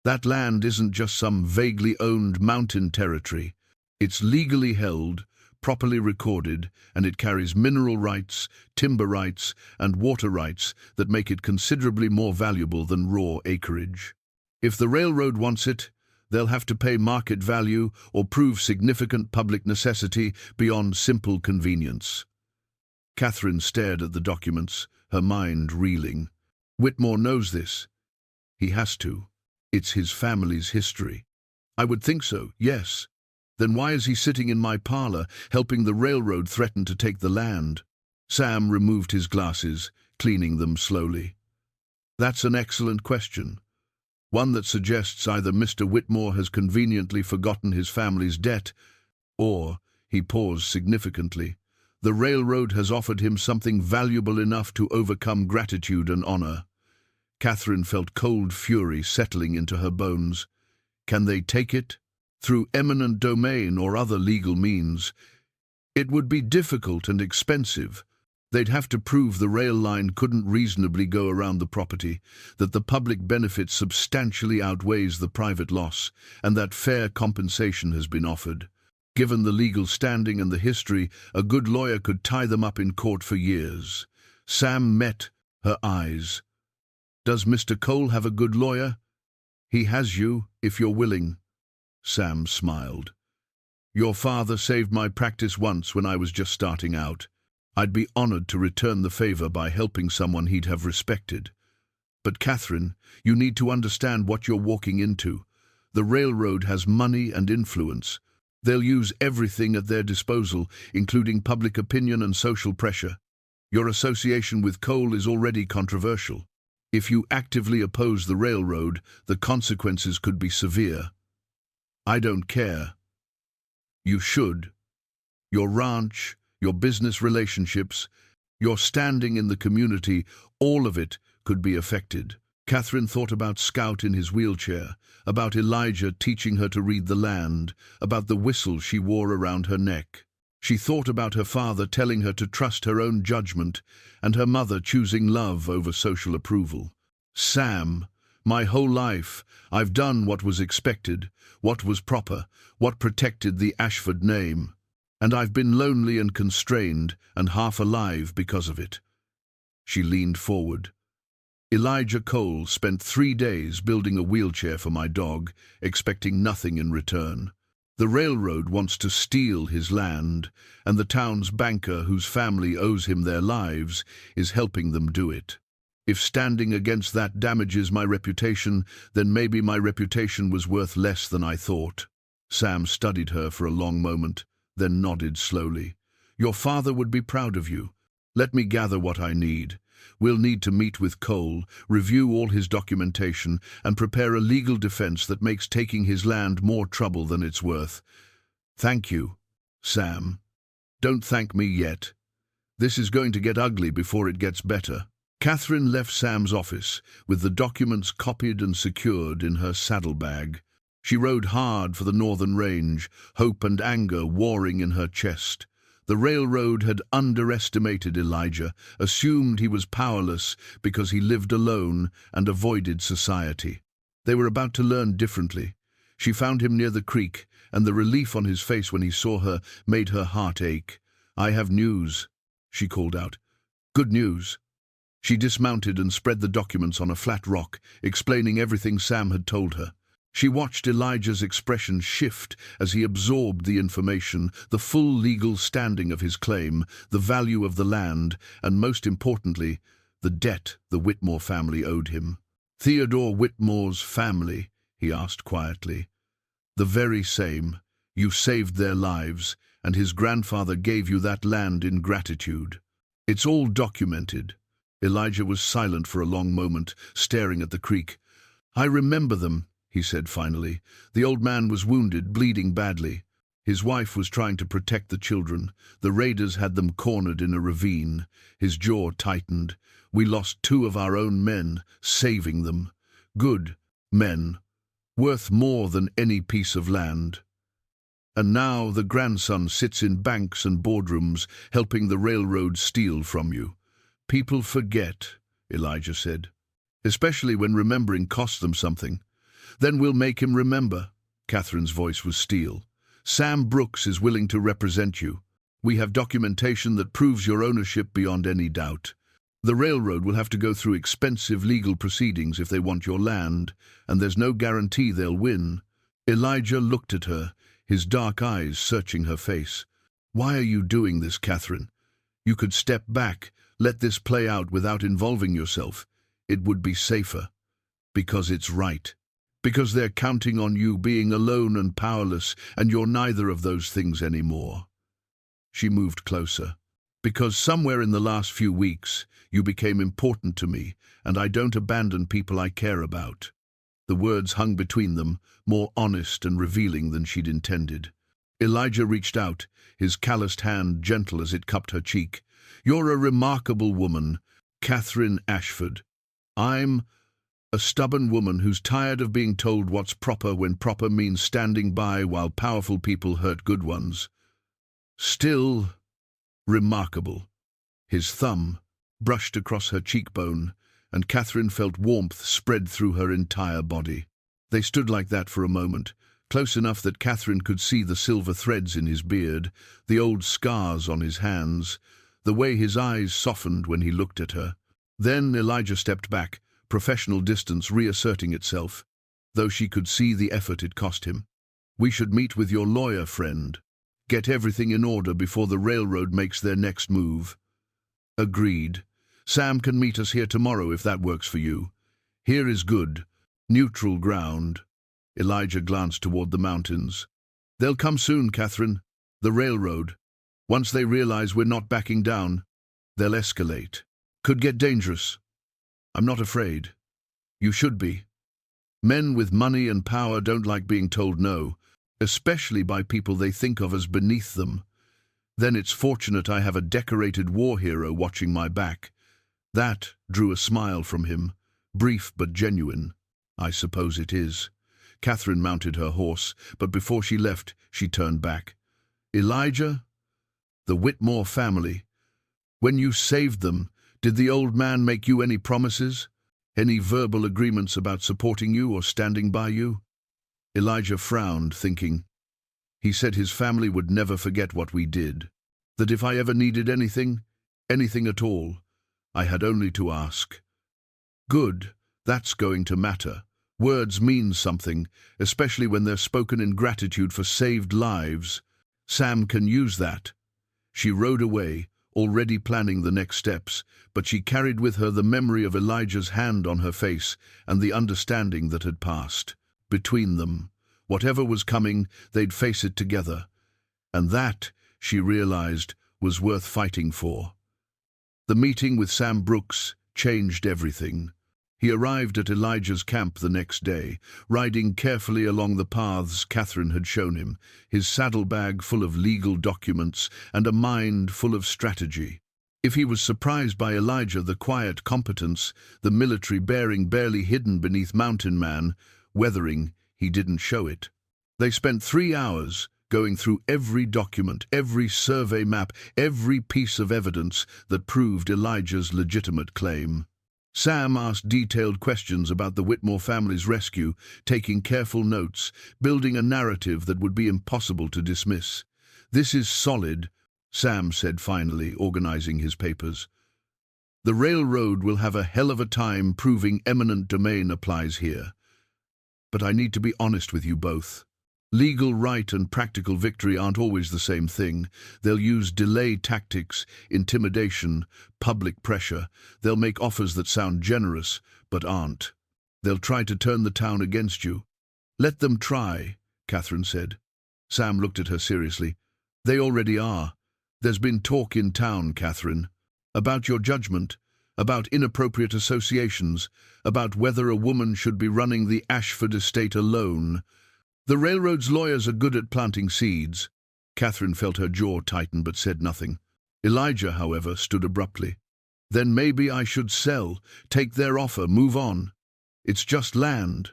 A: That land isn't just some vaguely owned mountain territory. It's legally held, properly recorded, and it carries mineral rights, timber rights, and water rights that make it considerably more valuable than raw acreage. If the railroad wants it, they'll have to pay market value or prove significant public necessity beyond simple convenience. Catherine stared at the documents, her mind reeling. Whitmore knows this. He has to. It's his family's history. I would think so, yes. Then why is he sitting in my parlor, helping the railroad threaten to take the land? Sam removed his glasses, cleaning them slowly. That's an excellent question. One that suggests either Mr. Whitmore has conveniently forgotten his family's debt, or, he paused significantly, the railroad has offered him something valuable enough to overcome gratitude and honor. Catherine felt cold fury settling into her bones. Can they take it? Through eminent domain or other legal means? It would be difficult and expensive. They'd have to prove the rail line couldn't reasonably go around the property, that the public benefit substantially outweighs the private loss, and that fair compensation has been offered. Given the legal standing and the history, a good lawyer could tie them up in court for years. Sam met her eyes. Does Mr. Cole have a good lawyer? He has you, if you're willing. Sam smiled. Your father saved my practice once when I was just starting out. I'd be honored to return the favor by helping someone he'd have respected. But Catherine, you need to understand what you're walking into. The railroad has money and influence. They'll use everything at their disposal, including public opinion and social pressure. Your association with Cole is already controversial. If you actively oppose the railroad, the consequences could be severe. I don't care. You should. Your ranch, your business relationships, your standing in the community, all of it could be affected. Catherine thought about Scout in his wheelchair, about Elijah teaching her to read the land, about the whistle she wore around her neck. She thought about her father telling her to trust her own judgment, and her mother choosing love over social approval. Sam, my whole life, I've done what was expected, what was proper, what protected the Ashford name. And I've been lonely and constrained and half alive because of it. She leaned forward. Elijah Cole spent 3 days building a wheelchair for my dog, expecting nothing in return. The railroad wants to steal his land, and the town's banker, whose family owes him their lives, is helping them do it. If standing against that damages my reputation, then maybe my reputation was worth less than I thought. Sam studied her for a long moment, then nodded slowly. Your father would be proud of you. Let me gather what I need. We'll need to meet with Cole, review all his documentation, and prepare a legal defense that makes taking his land more trouble than it's worth. Thank you, Sam. Don't thank me yet. This is going to get ugly before it gets better. Catherine left Sam's office with the documents copied and secured in her saddlebag. She rode hard for the northern range, hope and anger warring in her chest. The railroad had underestimated Elijah, assumed he was powerless because he lived alone and avoided society. They were about to learn differently. She found him near the creek, and the relief on his face when he saw her made her heart ache. "I have news," she called out. "Good news." She dismounted and spread the documents on a flat rock, explaining everything Sam had told her. She watched Elijah's expression shift as he absorbed the information, the full legal standing of his claim, the value of the land, and most importantly, the debt the Whitmore family owed him. "Theodore Whitmore's family?" he asked quietly. "The very same. You saved their lives, and his grandfather gave you that land in gratitude. It's all documented." Elijah was silent for a long moment, staring at the creek. "I remember them," he said finally. "The old man was wounded, bleeding badly. His wife was trying to protect the children. The raiders had them cornered in a ravine." His jaw tightened. "We lost 2 of our own men, saving them. Good men, worth more than any piece of land. And now the grandson sits in banks and boardrooms, helping the railroad steal from you." "People forget," Elijah said, "especially when remembering costs them something." "Then we'll make him remember." Catherine's voice was steel. "Sam Brooks is willing to represent you. We have documentation that proves your ownership beyond any doubt. The railroad will have to go through expensive legal proceedings if they want your land, and there's no guarantee they'll win." Elijah looked at her, his dark eyes searching her face. "Why are you doing this, Catherine? You could step back, let this play out without involving yourself. It would be safer. Because it's right. Because they're counting on you being alone and powerless, and you're neither of those things anymore." She moved closer. "Because somewhere in the last few weeks, you became important to me, and I don't abandon people I care about." The words hung between them, more honest and revealing than she'd intended. Elijah reached out, his calloused hand gentle as it cupped her cheek. "You're a remarkable woman, Catherine Ashford. I'm a stubborn woman who's tired of being told what's proper when proper means standing by while powerful people hurt good ones. Still remarkable." His thumb brushed across her cheekbone, and Catherine felt warmth spread through her entire body. They stood like that for a moment, close enough that Catherine could see the silver threads in his beard, the old scars on his hands, the way his eyes softened when he looked at her. Then Elijah stepped back, professional distance reasserting itself, though she could see the effort it cost him. "We should meet with your lawyer friend. Get everything in order before the railroad makes their next move." "Agreed. Sam can meet us here tomorrow if that works for you. Here is good. Neutral ground." Elijah glanced toward the mountains. "They'll come soon, Catherine. The railroad. Once they realize we're not backing down, they'll escalate. Could get dangerous. I'm not afraid. You should be. Men with money and power don't like being told no, especially by people they think of as beneath them. Then it's fortunate I have a decorated war hero watching my back." That drew a smile from him, brief but genuine. "I suppose it is." Catherine mounted her horse, but before she left, she turned back. "Elijah? The Whitmore family. When you saved them, did the old man make you any promises? Any verbal agreements about supporting you or standing by you?" Elijah frowned, thinking. "He said his family would never forget what we did. That if I ever needed anything at all, I had only to ask." "Good, that's going to matter. Words mean something, especially when they're spoken in gratitude for saved lives. Sam can use that." She rode away, already planning the next steps, but she carried with her the memory of Elijah's hand on her face and the understanding that had passed. Between them, whatever was coming, they'd face it together. And that, she realized, was worth fighting for. The meeting with Sam Brooks changed everything. He arrived at Elijah's camp the next day, riding carefully along the paths Catherine had shown him, his saddlebag full of legal documents and a mind full of strategy. If he was surprised by Elijah, the quiet competence, the military bearing barely hidden beneath mountain man, weathering, he didn't show it. They spent 3 hours going through every document, every survey map, every piece of evidence that proved Elijah's legitimate claim. Sam asked detailed questions about the Whitmore family's rescue, taking careful notes, building a narrative that would be impossible to dismiss. "This is solid," Sam said finally, organizing his papers. "The railroad will have a hell of a time proving eminent domain applies here. But I need to be honest with you both. Legal right and practical victory aren't always the same thing. They'll use delay tactics, intimidation, public pressure. They'll make offers that sound generous, but aren't. They'll try to turn the town against you." "Let them try," Catherine said. Sam looked at her seriously. "They already are. There's been talk in town, Catherine, about your judgment, about inappropriate associations, about whether a woman should be running the Ashford estate alone. The railroad's lawyers are good at planting seeds." Catherine felt her jaw tighten but said nothing. Elijah, however, stood abruptly. "Then maybe I should sell, take their offer, move on. It's just land."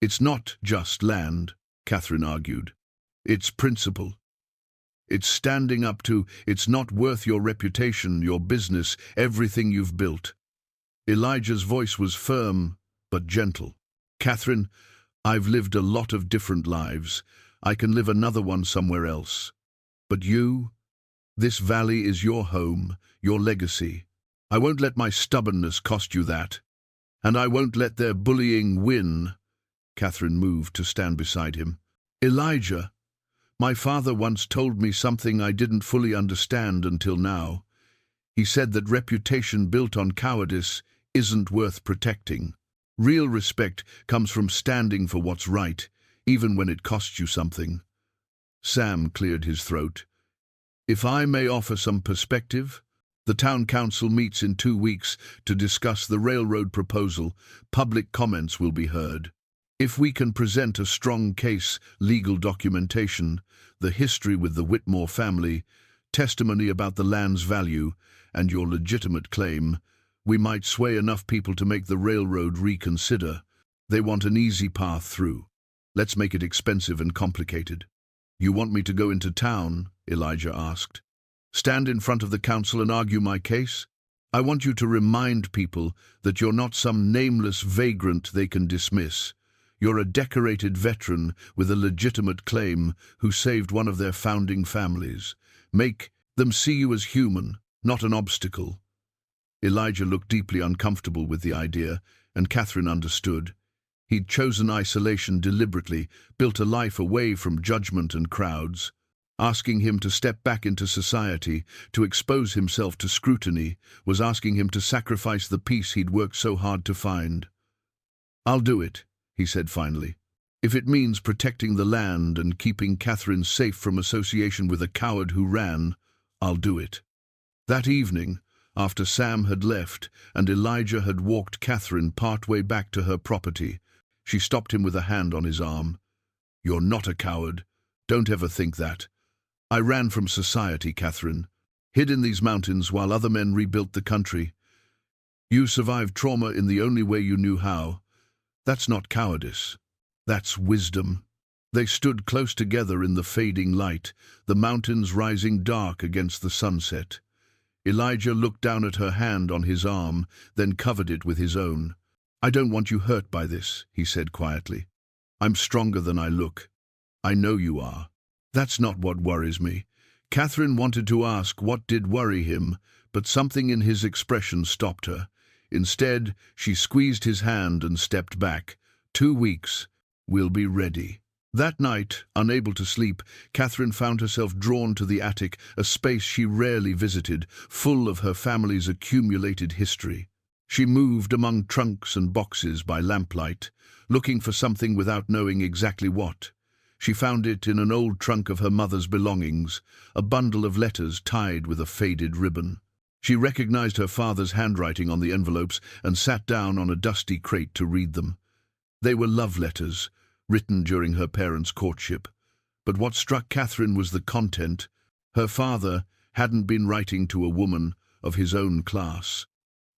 A: "It's not just land," Catherine argued. "It's principle. It's standing up to, it's not worth your reputation, your business, everything you've built." Elijah's voice was firm but gentle. "Catherine, I've lived a lot of different lives. I can live another one somewhere else. But you, this valley is your home, your legacy. I won't let my stubbornness cost you that. And I won't let their bullying win." Catherine moved to stand beside him. "Elijah, my father once told me something I didn't fully understand until now. He said that reputation built on cowardice isn't worth protecting. Real respect comes from standing for what's right, even when it costs you something." Sam cleared his throat. "If I may offer some perspective, the town council meets in 2 weeks to discuss the railroad proposal. Public comments will be heard. If we can present a strong case, legal documentation, the history with the Whitmore family, testimony about the land's value, and your legitimate claim, we might sway enough people to make the railroad reconsider. They want an easy path through. Let's make it expensive and complicated." "You want me to go into town?" Elijah asked. "Stand in front of the council and argue my case? I want you to remind people that you're not some nameless vagrant they can dismiss. You're a decorated veteran with a legitimate claim who saved one of their founding families. Make them see you as human, not an obstacle." Elijah looked deeply uncomfortable with the idea, and Catherine understood. He'd chosen isolation deliberately, built a life away from judgment and crowds. Asking him to step back into society, to expose himself to scrutiny, was asking him to sacrifice the peace he'd worked so hard to find. "I'll do it," he said finally. "If it means protecting the land and keeping Catherine safe from association with a coward who ran, I'll do it." That evening, after Sam had left and Elijah had walked Catherine partway back to her property, she stopped him with a hand on his arm. "You're not a coward. Don't ever think that. I ran from society, Catherine. Hid in these mountains while other men rebuilt the country. You survived trauma in the only way you knew how. That's not cowardice. That's wisdom." They stood close together in the fading light, the mountains rising dark against the sunset. Elijah looked down at her hand on his arm, then covered it with his own. "I don't want you hurt by this," he said quietly. "I'm stronger than I look. I know you are. That's not what worries me." Catherine wanted to ask what did worry him, but something in his expression stopped her. Instead, she squeezed his hand and stepped back. 2 weeks. We'll be ready." That night, unable to sleep, Catherine found herself drawn to the attic, a space she rarely visited, full of her family's accumulated history. She moved among trunks and boxes by lamplight, looking for something without knowing exactly what. She found it in an old trunk of her mother's belongings, a bundle of letters tied with a faded ribbon. She recognized her father's handwriting on the envelopes and sat down on a dusty crate to read them. They were love letters, written during her parents' courtship. But what struck Catherine was the content. Her father hadn't been writing to a woman, of his own class.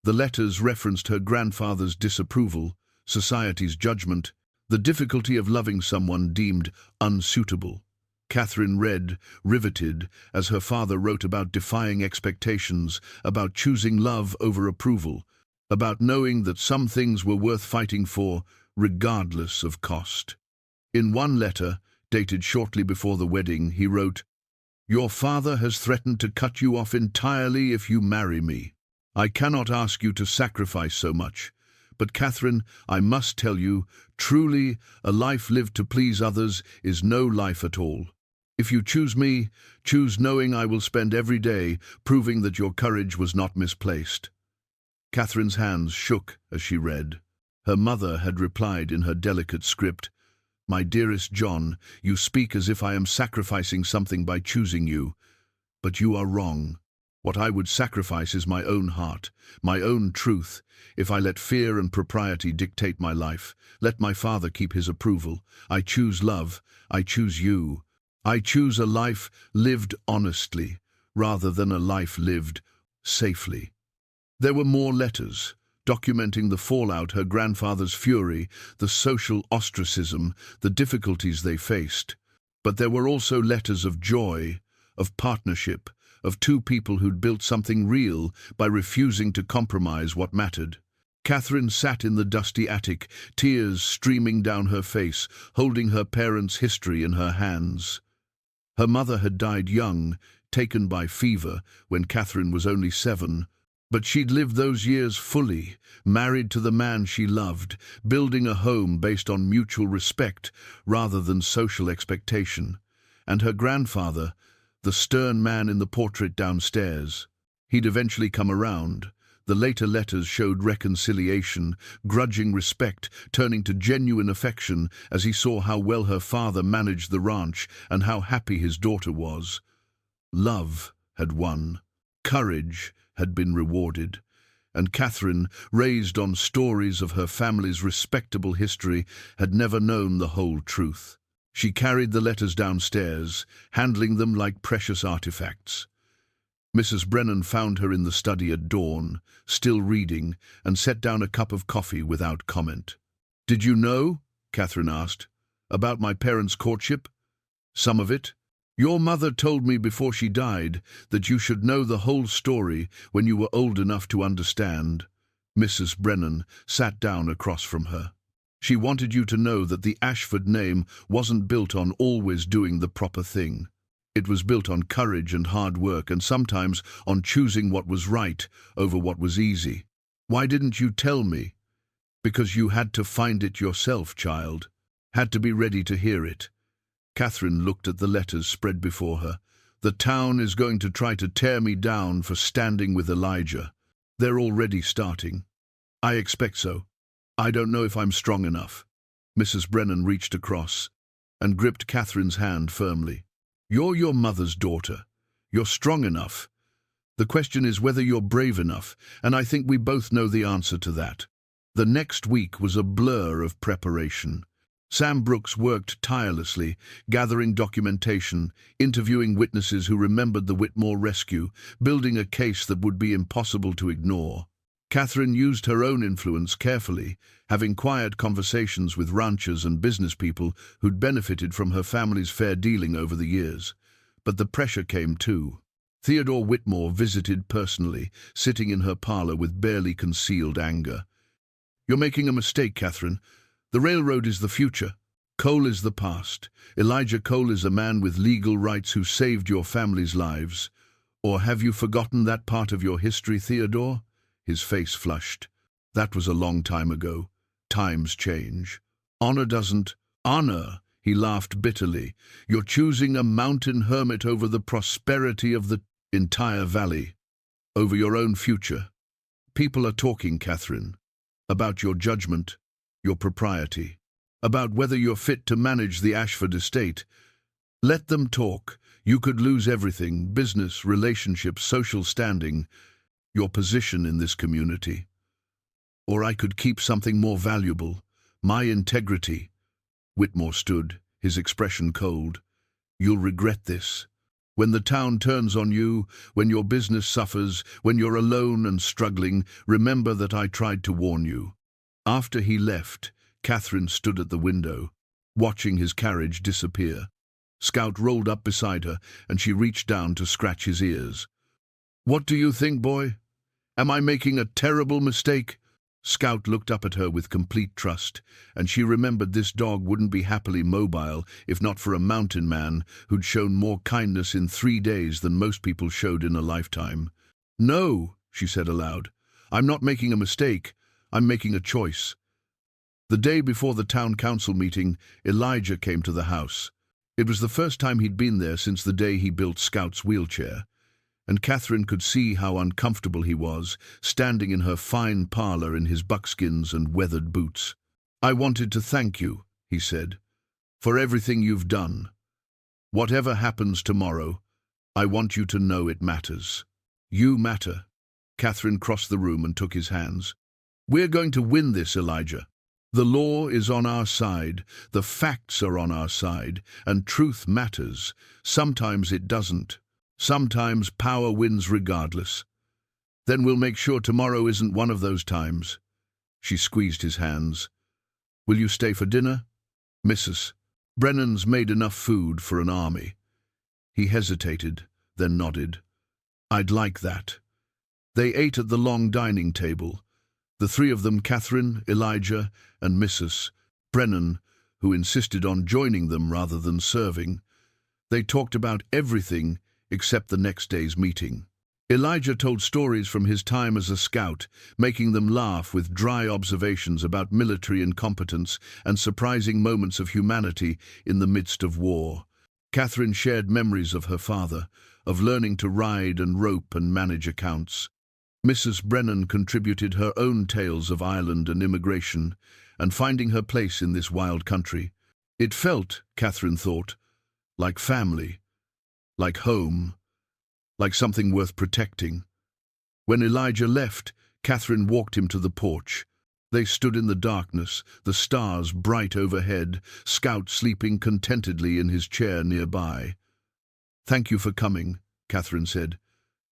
A: The letters referenced her grandfather's disapproval, society's judgment, the difficulty of loving someone deemed unsuitable. Catherine read, riveted, as her father wrote about defying expectations, about choosing love over approval, about knowing that some things were worth fighting for, regardless of cost. In one letter, dated shortly before the wedding, he wrote, "Your father has threatened to cut you off entirely if you marry me. I cannot ask you to sacrifice so much. But Catherine, I must tell you, truly, a life lived to please others is no life at all. If you choose me, choose knowing I will spend every day proving that your courage was not misplaced." Catherine's hands shook as she read. Her mother had replied in her delicate script, "My dearest John, you speak as if I am sacrificing something by choosing you. But you are wrong. What I would sacrifice is my own heart, my own truth. If I let fear and propriety dictate my life, let my father keep his approval. I choose love. I choose you. I choose a life lived honestly, rather than a life lived safely." There were more letters, documenting the fallout, her grandfather's fury, the social ostracism, the difficulties they faced. But there were also letters of joy, of partnership, of two people who'd built something real by refusing to compromise what mattered. Catherine sat in the dusty attic, tears streaming down her face, holding her parents' history in her hands. Her mother had died young, taken by fever, when Catherine was only 7. But she'd lived those years fully, married to the man she loved, building a home based on mutual respect rather than social expectation. And her grandfather, the stern man in the portrait downstairs, he'd eventually come around. The later letters showed reconciliation, grudging respect, turning to genuine affection as he saw how well her father managed the ranch and how happy his daughter was. Love had won. Courage had been rewarded. And Catherine, raised on stories of her family's respectable history, had never known the whole truth. She carried the letters downstairs, handling them like precious artifacts. Mrs. Brennan found her in the study at dawn, still reading, and set down a cup of coffee without comment. "Did you know," Catherine asked, "about my parents' courtship?" "Some of it. Your mother told me before she died that you should know the whole story when you were old enough to understand." Mrs. Brennan sat down across from her. "She wanted you to know that the Ashford name wasn't built on always doing the proper thing. It was built on courage and hard work, and sometimes on choosing what was right over what was easy. Why didn't you tell me?" "Because you had to find it yourself, child. Had to be ready to hear it." Catherine looked at the letters spread before her. "The town is going to try to tear me down for standing with Elijah. They're already starting. I expect so. I don't know if I'm strong enough." Mrs. Brennan reached across and gripped Catherine's hand firmly. "You're your mother's daughter. You're strong enough. The question is whether you're brave enough, and I think we both know the answer to that." The next week was a blur of preparation. Sam Brooks worked tirelessly, gathering documentation, interviewing witnesses who remembered the Whitmore rescue, building a case that would be impossible to ignore. Catherine used her own influence carefully, having quiet conversations with ranchers and business people who'd benefited from her family's fair dealing over the years. But the pressure came too. Theodore Whitmore visited personally, sitting in her parlor with barely concealed anger. "You're making a mistake, Catherine. The railroad is the future. Cole is the past. Elijah Cole is a man with legal rights who saved your family's lives. Or have you forgotten that part of your history, Theodore?" His face flushed. "That was a long time ago. Times change. Honor doesn't—" "Honor," he laughed bitterly. "You're choosing a mountain hermit over the prosperity of the entire valley, over your own future. People are talking, Catherine, about your judgment, your propriety, about whether you're fit to manage the Ashford estate. Let them talk. You could lose everything: business, relationships, social standing, your position in this community. Or I could keep something more valuable, my integrity." Whitmore stood, his expression cold. "You'll regret this." When the town turns on you, when your business suffers, when you're alone and struggling, remember that I tried to warn you." After he left, Catherine stood at the window, watching his carriage disappear. Scout rolled up beside her, and she reached down to scratch his ears. "What do you think, boy? Am I making a terrible mistake?" Scout looked up at her with complete trust, and she remembered this dog wouldn't be happily mobile if not for a mountain man who'd shown more kindness in 3 days than most people showed in a lifetime. "No," she said aloud. "I'm not making a mistake. I'm making a choice." The day before the town council meeting, Elijah came to the house. It was the first time he'd been there since the day he built Scout's wheelchair, and Catherine could see how uncomfortable he was, standing in her fine parlour in his buckskins and weathered boots. "I wanted to thank you," he said, "for everything you've done. Whatever happens tomorrow, I want you to know it matters. You matter." Catherine crossed the room and took his hands. "We're going to win this, Elijah. The law is on our side, the facts are on our side, and truth matters. Sometimes it doesn't. Sometimes power wins regardless. Then we'll make sure tomorrow isn't one of those times." She squeezed his hands. "Will you stay for dinner?" "Mrs. Brennan's made enough food for an army." He hesitated, then nodded. "I'd like that." They ate at the long dining table, the 3 of them, Catherine, Elijah, and Mrs. Brennan, who insisted on joining them rather than serving. They talked about everything except the next day's meeting. Elijah told stories from his time as a scout, making them laugh with dry observations about military incompetence and surprising moments of humanity in the midst of war. Catherine shared memories of her father, of learning to ride and rope and manage accounts. Mrs. Brennan contributed her own tales of Ireland and immigration, and finding her place in this wild country. It felt, Catherine thought, like family, like home, like something worth protecting. When Elijah left, Catherine walked him to the porch. They stood in the darkness, the stars bright overhead, Scout sleeping contentedly in his chair nearby. "Thank you for coming," Catherine said.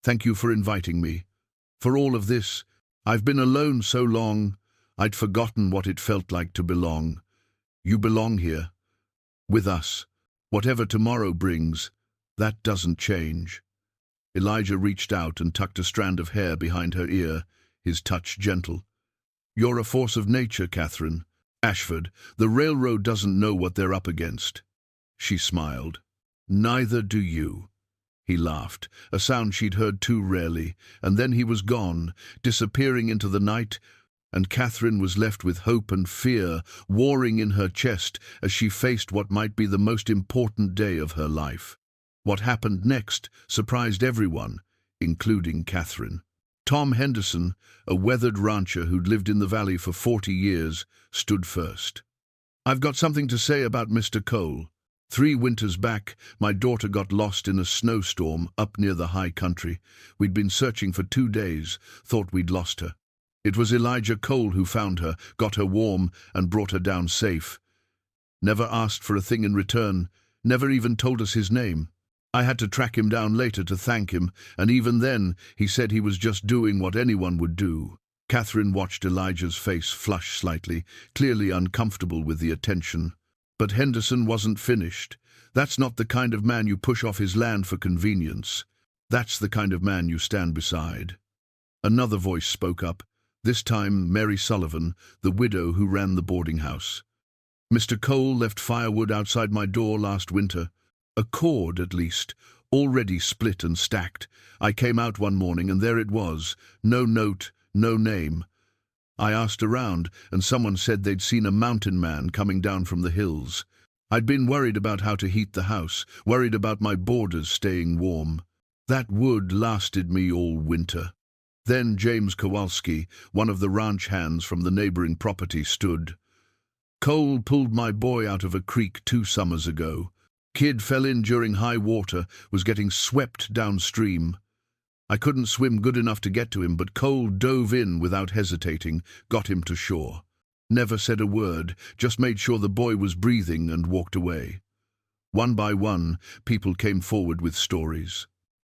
A: "Thank you for inviting me. For all of this, I've been alone so long, I'd forgotten what it felt like to belong. You belong here, with us. Whatever tomorrow brings, that doesn't change." Elijah reached out and tucked a strand of hair behind her ear, his touch gentle. "You're a force of nature, Catherine. Ashford, the railroad doesn't know what they're up against." She smiled. "Neither do you." He laughed, a sound she'd heard too rarely, and then he was gone, disappearing into the night, and Catherine was left with hope and fear warring in her chest as she faced what might be the most important day of her life. What happened next surprised everyone, including Catherine. Tom Henderson, a weathered rancher who'd lived in the valley for 40 years, stood first. "I've got something to say about Mr. Cole. 3 winters back, my daughter got lost in a snowstorm up near the high country. We'd been searching for 2 days, thought we'd lost her. It was Elijah Cole who found her, got her warm, and brought her down safe. Never asked for a thing in return, never even told us his name. I had to track him down later to thank him, and even then he said he was just doing what anyone would do." Catherine watched Elijah's face flush slightly, clearly uncomfortable with the attention. But Henderson wasn't finished. "That's not the kind of man you push off his land for convenience. That's the kind of man you stand beside." Another voice spoke up, this time Mary Sullivan, the widow who ran the boarding house. "Mr. Cole left firewood outside my door last winter. A cord, at least, already split and stacked. I came out one morning and there it was, no note, no name. I asked around, and someone said they'd seen a mountain man coming down from the hills. I'd been worried about how to heat the house, worried about my boarders staying warm. That wood lasted me all winter." Then James Kowalski, one of the ranch hands from the neighboring property, stood. "Cole pulled my boy out of a creek 2 summers ago. Kid fell in during high water, was getting swept downstream. I couldn't swim good enough to get to him, but Cole dove in without hesitating, got him to shore. Never said a word, just made sure the boy was breathing and walked away. One by one, people came forward with stories.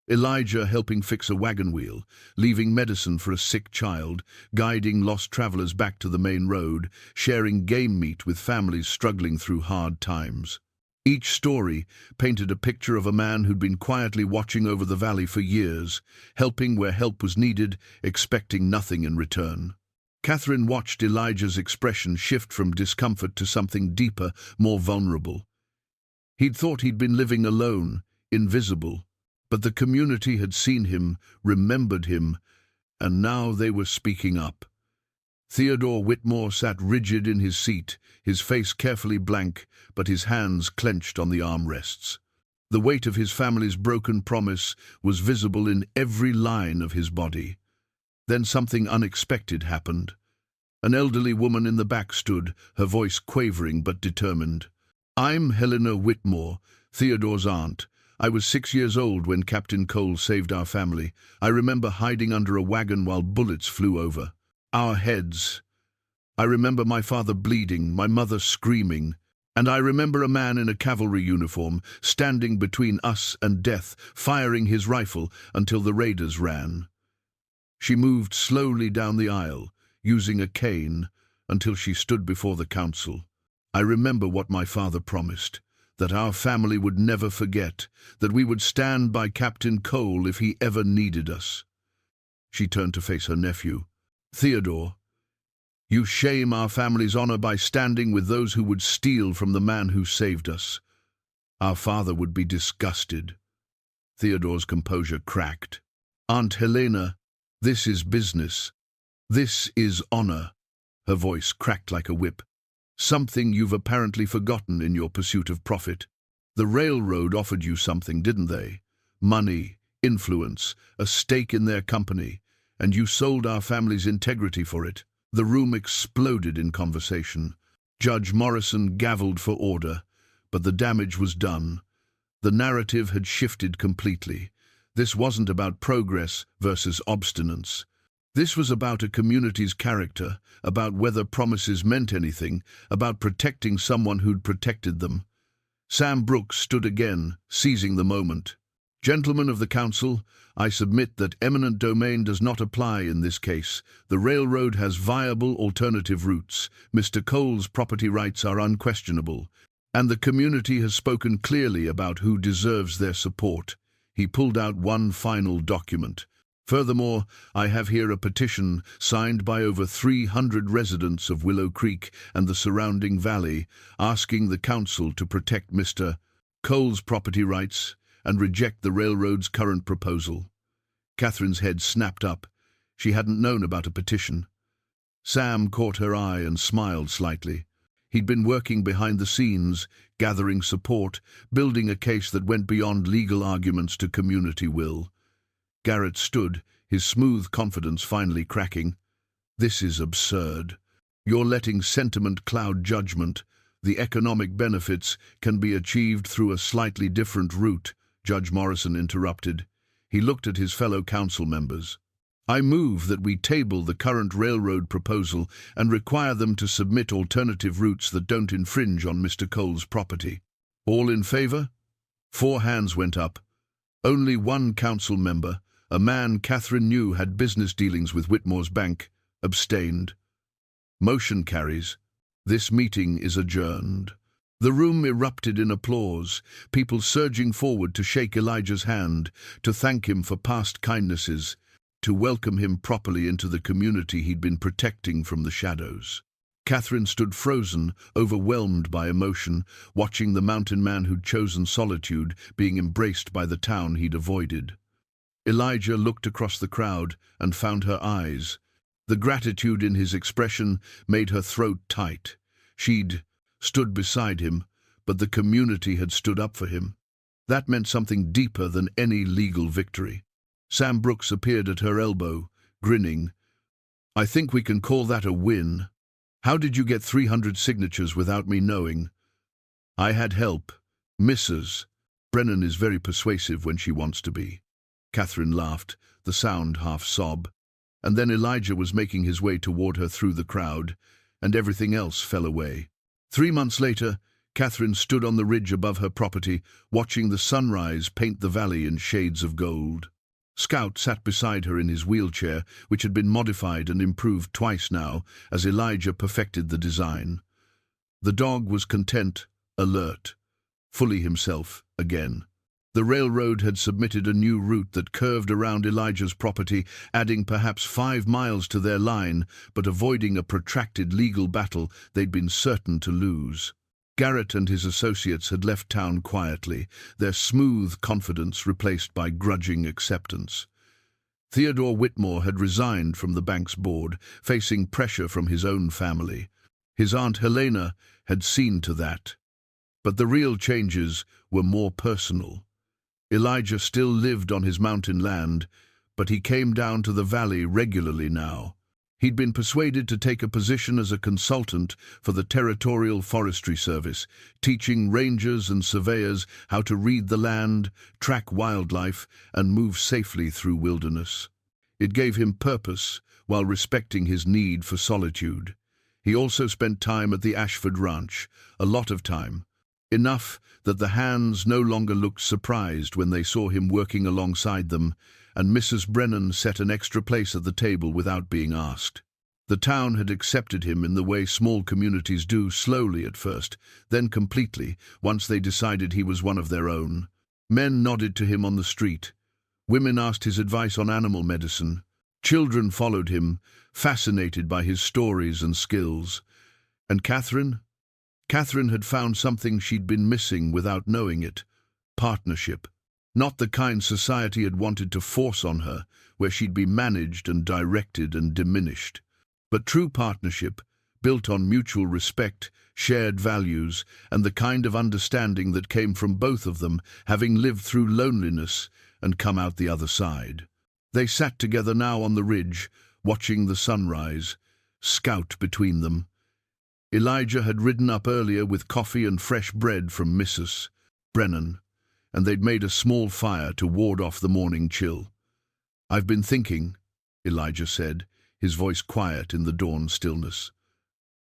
A: Elijah helping fix a wagon wheel, leaving medicine for a sick child, guiding lost travelers back to the main road, sharing game meat with families struggling through hard times. Each story painted a picture of a man who'd been quietly watching over the valley for years, helping where help was needed, expecting nothing in return. Catherine watched Elijah's expression shift from discomfort to something deeper, more vulnerable. He'd thought he'd been living alone, invisible, but the community had seen him, remembered him, and now they were speaking up. Theodore Whitmore sat rigid in his seat, his face carefully blank, but his hands clenched on the armrests. The weight of his family's broken promise was visible in every line of his body. Then something unexpected happened. An elderly woman in the back stood, her voice quavering but determined. "I'm Helena Whitmore, Theodore's aunt. I was 6 years old when Captain Cole saved our family. I remember hiding under a wagon while bullets flew over our heads. I remember my father bleeding, my mother screaming, and I remember a man in a cavalry uniform standing between us and death, firing his rifle until the raiders ran." She moved slowly down the aisle, using a cane, until she stood before the council. "I remember what my father promised, that our family would never forget, that we would stand by Captain Cole if he ever needed us." She turned to face her nephew. "Theodore, you shame our family's honor by standing with those who would steal from the man who saved us. Our father would be disgusted." Theodore's composure cracked. "Aunt Helena, this is business. This is honor." Her voice cracked like a whip. "Something you've apparently forgotten in your pursuit of profit. The railroad offered you something, didn't they? Money, influence, a stake in their company, and you sold our family's integrity for it." The room exploded in conversation. Judge Morrison gavelled for order, but the damage was done. The narrative had shifted completely. This wasn't about progress versus obstinance. This was about a community's character, about whether promises meant anything, about protecting someone who'd protected them. Sam Brooks stood again, seizing the moment. "Gentlemen of the council, I submit that eminent domain does not apply in this case. The railroad has viable alternative routes. Mr. Cole's property rights are unquestionable, and the community has spoken clearly about who deserves their support." He pulled out one final document. "Furthermore, I have here a petition signed by over 300 residents of Willow Creek and the surrounding valley, asking the council to protect Mr. Cole's property rights and reject the railroad's current proposal." Catherine's head snapped up. She hadn't known about a petition. Sam caught her eye and smiled slightly. He'd been working behind the scenes, gathering support, building a case that went beyond legal arguments to community will. Garrett stood, his smooth confidence finally cracking. "This is absurd. You're letting sentiment cloud judgment. The economic benefits can be achieved through a slightly different route," Judge Morrison interrupted. He looked at his fellow council members. "I move that we table the current railroad proposal and require them to submit alternative routes that don't infringe on Mr. Cole's property." "All in favor?" 4 hands went up. Only one council member, a man Catherine knew had business dealings with Whitmore's bank, abstained. "Motion carries. This meeting is adjourned." The room erupted in applause, people surging forward to shake Elijah's hand, to thank him for past kindnesses, to welcome him properly into the community he'd been protecting from the shadows. Catherine stood frozen, overwhelmed by emotion, watching the mountain man who'd chosen solitude being embraced by the town he'd avoided. Elijah looked across the crowd and found her eyes. The gratitude in his expression made her throat tight. She'd stood beside him, but the community had stood up for him. That meant something deeper than any legal victory. Sam Brooks appeared at her elbow, grinning. "I think we can call that a win. How did you get 300 signatures without me knowing?" "I had help. Mrs. Brennan is very persuasive when she wants to be." Catherine laughed, the sound half-sob. And then Elijah was making his way toward her through the crowd, and everything else fell away. 3 months later, Catherine stood on the ridge above her property, watching the sunrise paint the valley in shades of gold. Scout sat beside her in his wheelchair, which had been modified and improved twice now, as Elijah perfected the design. The dog was content, alert, fully himself again. The railroad had submitted a new route that curved around Elijah's property, adding perhaps 5 miles to their line, but avoiding a protracted legal battle they'd been certain to lose. Garrett and his associates had left town quietly, their smooth confidence replaced by grudging acceptance. Theodore Whitmore had resigned from the bank's board, facing pressure from his own family. His aunt Helena had seen to that. But the real changes were more personal. Elijah still lived on his mountain land, but he came down to the valley regularly now. He'd been persuaded to take a position as a consultant for the Territorial Forestry Service, teaching rangers and surveyors how to read the land, track wildlife, and move safely through wilderness. It gave him purpose while respecting his need for solitude. He also spent time at the Ashford ranch, a lot of time. Enough that the hands no longer looked surprised when they saw him working alongside them, and Mrs. Brennan set an extra place at the table without being asked. The town had accepted him in the way small communities do, slowly at first, then completely, once they decided he was one of their own. Men nodded to him on the street. Women asked his advice on animal medicine. Children followed him, fascinated by his stories and skills. And Catherine? Catherine had found something she'd been missing without knowing it: partnership. Not the kind society had wanted to force on her, where she'd be managed and directed and diminished. But true partnership, built on mutual respect, shared values, and the kind of understanding that came from both of them, having lived through loneliness and come out the other side. They sat together now on the ridge, watching the sunrise, Scout between them. Elijah had ridden up earlier with coffee and fresh bread from Mrs. Brennan, and they'd made a small fire to ward off the morning chill. "I've been thinking," Elijah said, his voice quiet in the dawn stillness,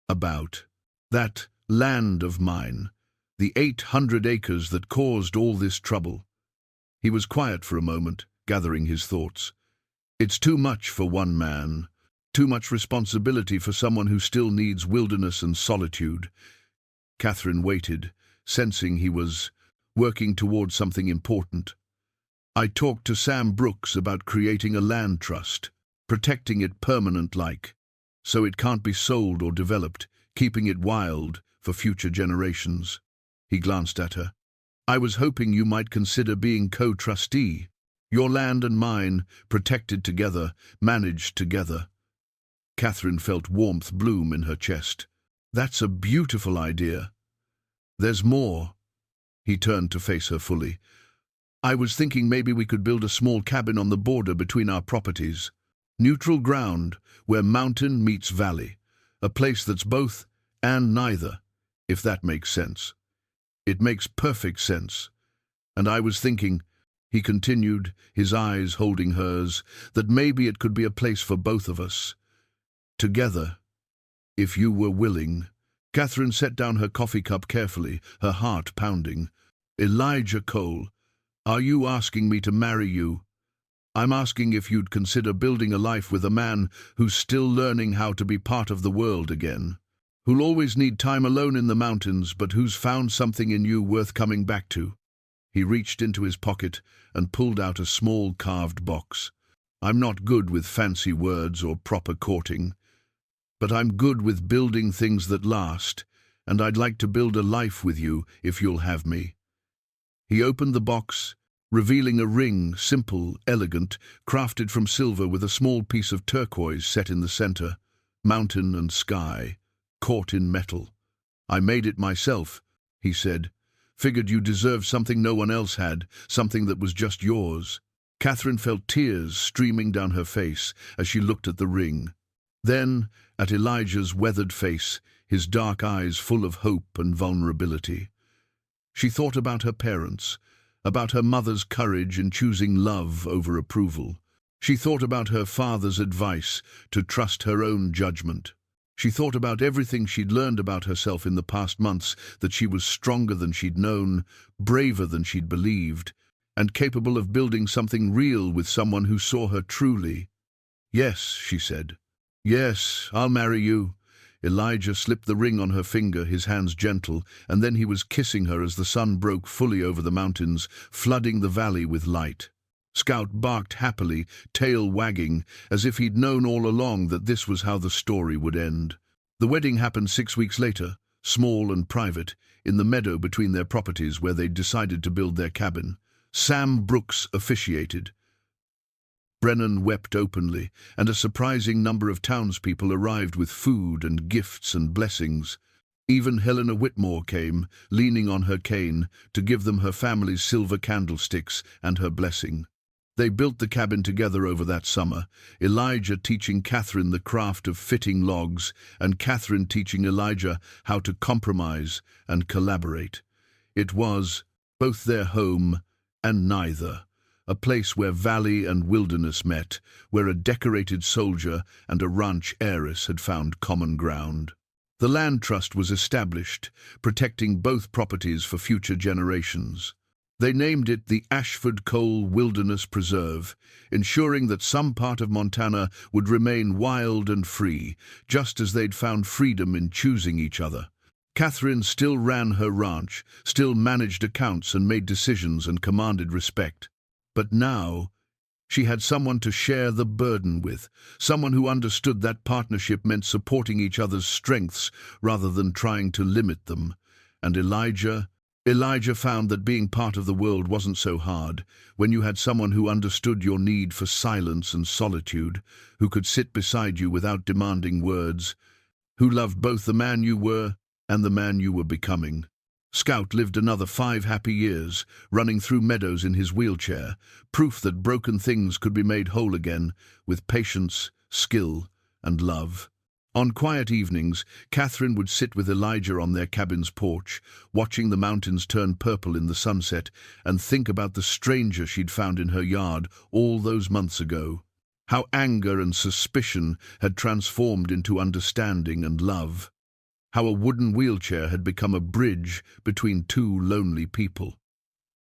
A: "about that land of mine, the 800 acres that caused all this trouble." He was quiet for a moment, gathering his thoughts. "It's too much for one man. Too much responsibility for someone who still needs wilderness and solitude." Catherine waited, sensing he was working towards something important. "I talked to Sam Brooks about creating a land trust, protecting it permanent-like, so it can't be sold or developed, keeping it wild for future generations." He glanced at her. "I was hoping you might consider being co-trustee. Your land and mine, protected together, managed together." Catherine felt warmth bloom in her chest. "That's a beautiful idea. There's more." He turned to face her fully. "I was thinking maybe we could build a small cabin on the border between our properties. Neutral ground, where mountain meets valley. A place that's both and neither, if that makes sense." "It makes perfect sense. And I was thinking," he continued, his eyes holding hers, "that maybe it could be a place for both of us. Together, if you were willing." Catherine set down her coffee cup carefully, her heart pounding. "Elijah Cole, are you asking me to marry you? I'm asking if you'd consider building a life with a man who's still learning how to be part of the world again, who'll always need time alone in the mountains, but who's found something in you worth coming back to." He reached into his pocket and pulled out a small carved box. "I'm not good with fancy words or proper courting, but I'm good with building things that last, and I'd like to build a life with you if you'll have me." He opened the box, revealing a ring, simple, elegant, crafted from silver with a small piece of turquoise set in the center, mountain and sky, caught in metal. "I made it myself," he said. "Figured you deserved something no one else had, something that was just yours." Catherine felt tears streaming down her face as she looked at the ring. Then, at Elijah's weathered face, his dark eyes full of hope and vulnerability. She thought about her parents, about her mother's courage in choosing love over approval. She thought about her father's advice to trust her own judgment. She thought about everything she'd learned about herself in the past months, that she was stronger than she'd known, braver than she'd believed, and capable of building something real with someone who saw her truly. "Yes," she said. "Yes, I'll marry you." Elijah slipped the ring on her finger, his hands gentle, and then he was kissing her as the sun broke fully over the mountains, flooding the valley with light. Scout barked happily, tail wagging, as if he'd known all along that this was how the story would end. The wedding happened 6 weeks later, small and private, in the meadow between their properties where they'd decided to build their cabin. Sam Brooks officiated. Brennan wept openly, and a surprising number of townspeople arrived with food and gifts and blessings. Even Helena Whitmore came, leaning on her cane, to give them her family's silver candlesticks and her blessing. They built the cabin together over that summer, Elijah teaching Catherine the craft of fitting logs, and Catherine teaching Elijah how to compromise and collaborate. It was both their home and neither, a place where valley and wilderness met, where a decorated soldier and a ranch heiress had found common ground. The land trust was established, protecting both properties for future generations. They named it the Ashford Coal Wilderness Preserve, ensuring that some part of Montana would remain wild and free, just as they'd found freedom in choosing each other. Catherine still ran her ranch, still managed accounts and made decisions and commanded respect. But now, she had someone to share the burden with, someone who understood that partnership meant supporting each other's strengths rather than trying to limit them. And Elijah found that being part of the world wasn't so hard, when you had someone who understood your need for silence and solitude, who could sit beside you without demanding words, who loved both the man you were and the man you were becoming. Scout lived another 5 happy years, running through meadows in his wheelchair, proof that broken things could be made whole again, with patience, skill, and love. On quiet evenings, Catherine would sit with Elijah on their cabin's porch, watching the mountains turn purple in the sunset, and think about the stranger she'd found in her yard all those months ago. How anger and suspicion had transformed into understanding and love. How a wooden wheelchair had become a bridge between two lonely people.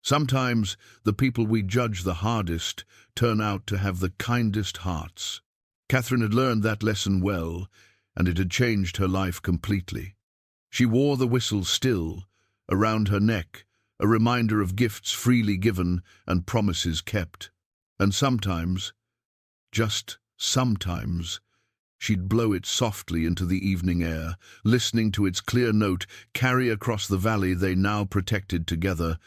A: Sometimes the people we judge the hardest turn out to have the kindest hearts. Catherine had learned that lesson well, and it had changed her life completely. She wore the whistle still, around her neck, a reminder of gifts freely given and promises kept. And sometimes, just sometimes, she'd blow it softly into the evening air, listening to its clear note carry across the valley they now protected together.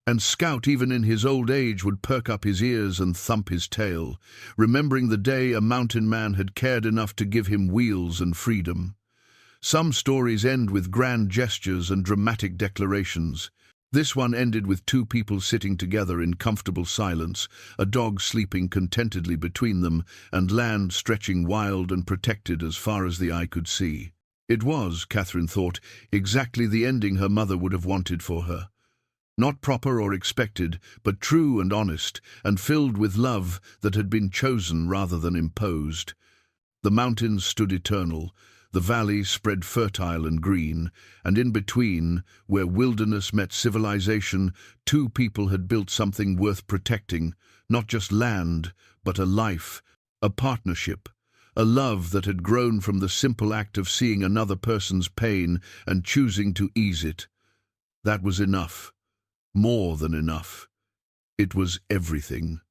A: And Scout, even in his old age, would perk up his ears and thump his tail, remembering the day a mountain man had cared enough to give him wheels and freedom. Some stories end with grand gestures and dramatic declarations. This one ended with 2 people sitting together in comfortable silence, a dog sleeping contentedly between them, and land stretching wild and protected as far as the eye could see. It was, Catherine thought, exactly the ending her mother would have wanted for her. Not proper or expected, but true and honest, and filled with love that had been chosen rather than imposed. The mountains stood eternal, the valley spread fertile and green, and in between, where wilderness met civilization, 2 people had built something worth protecting, not just land, but a life, a partnership, a love that had grown from the simple act of seeing another person's pain and choosing to ease it. That was enough. More than enough. It was everything.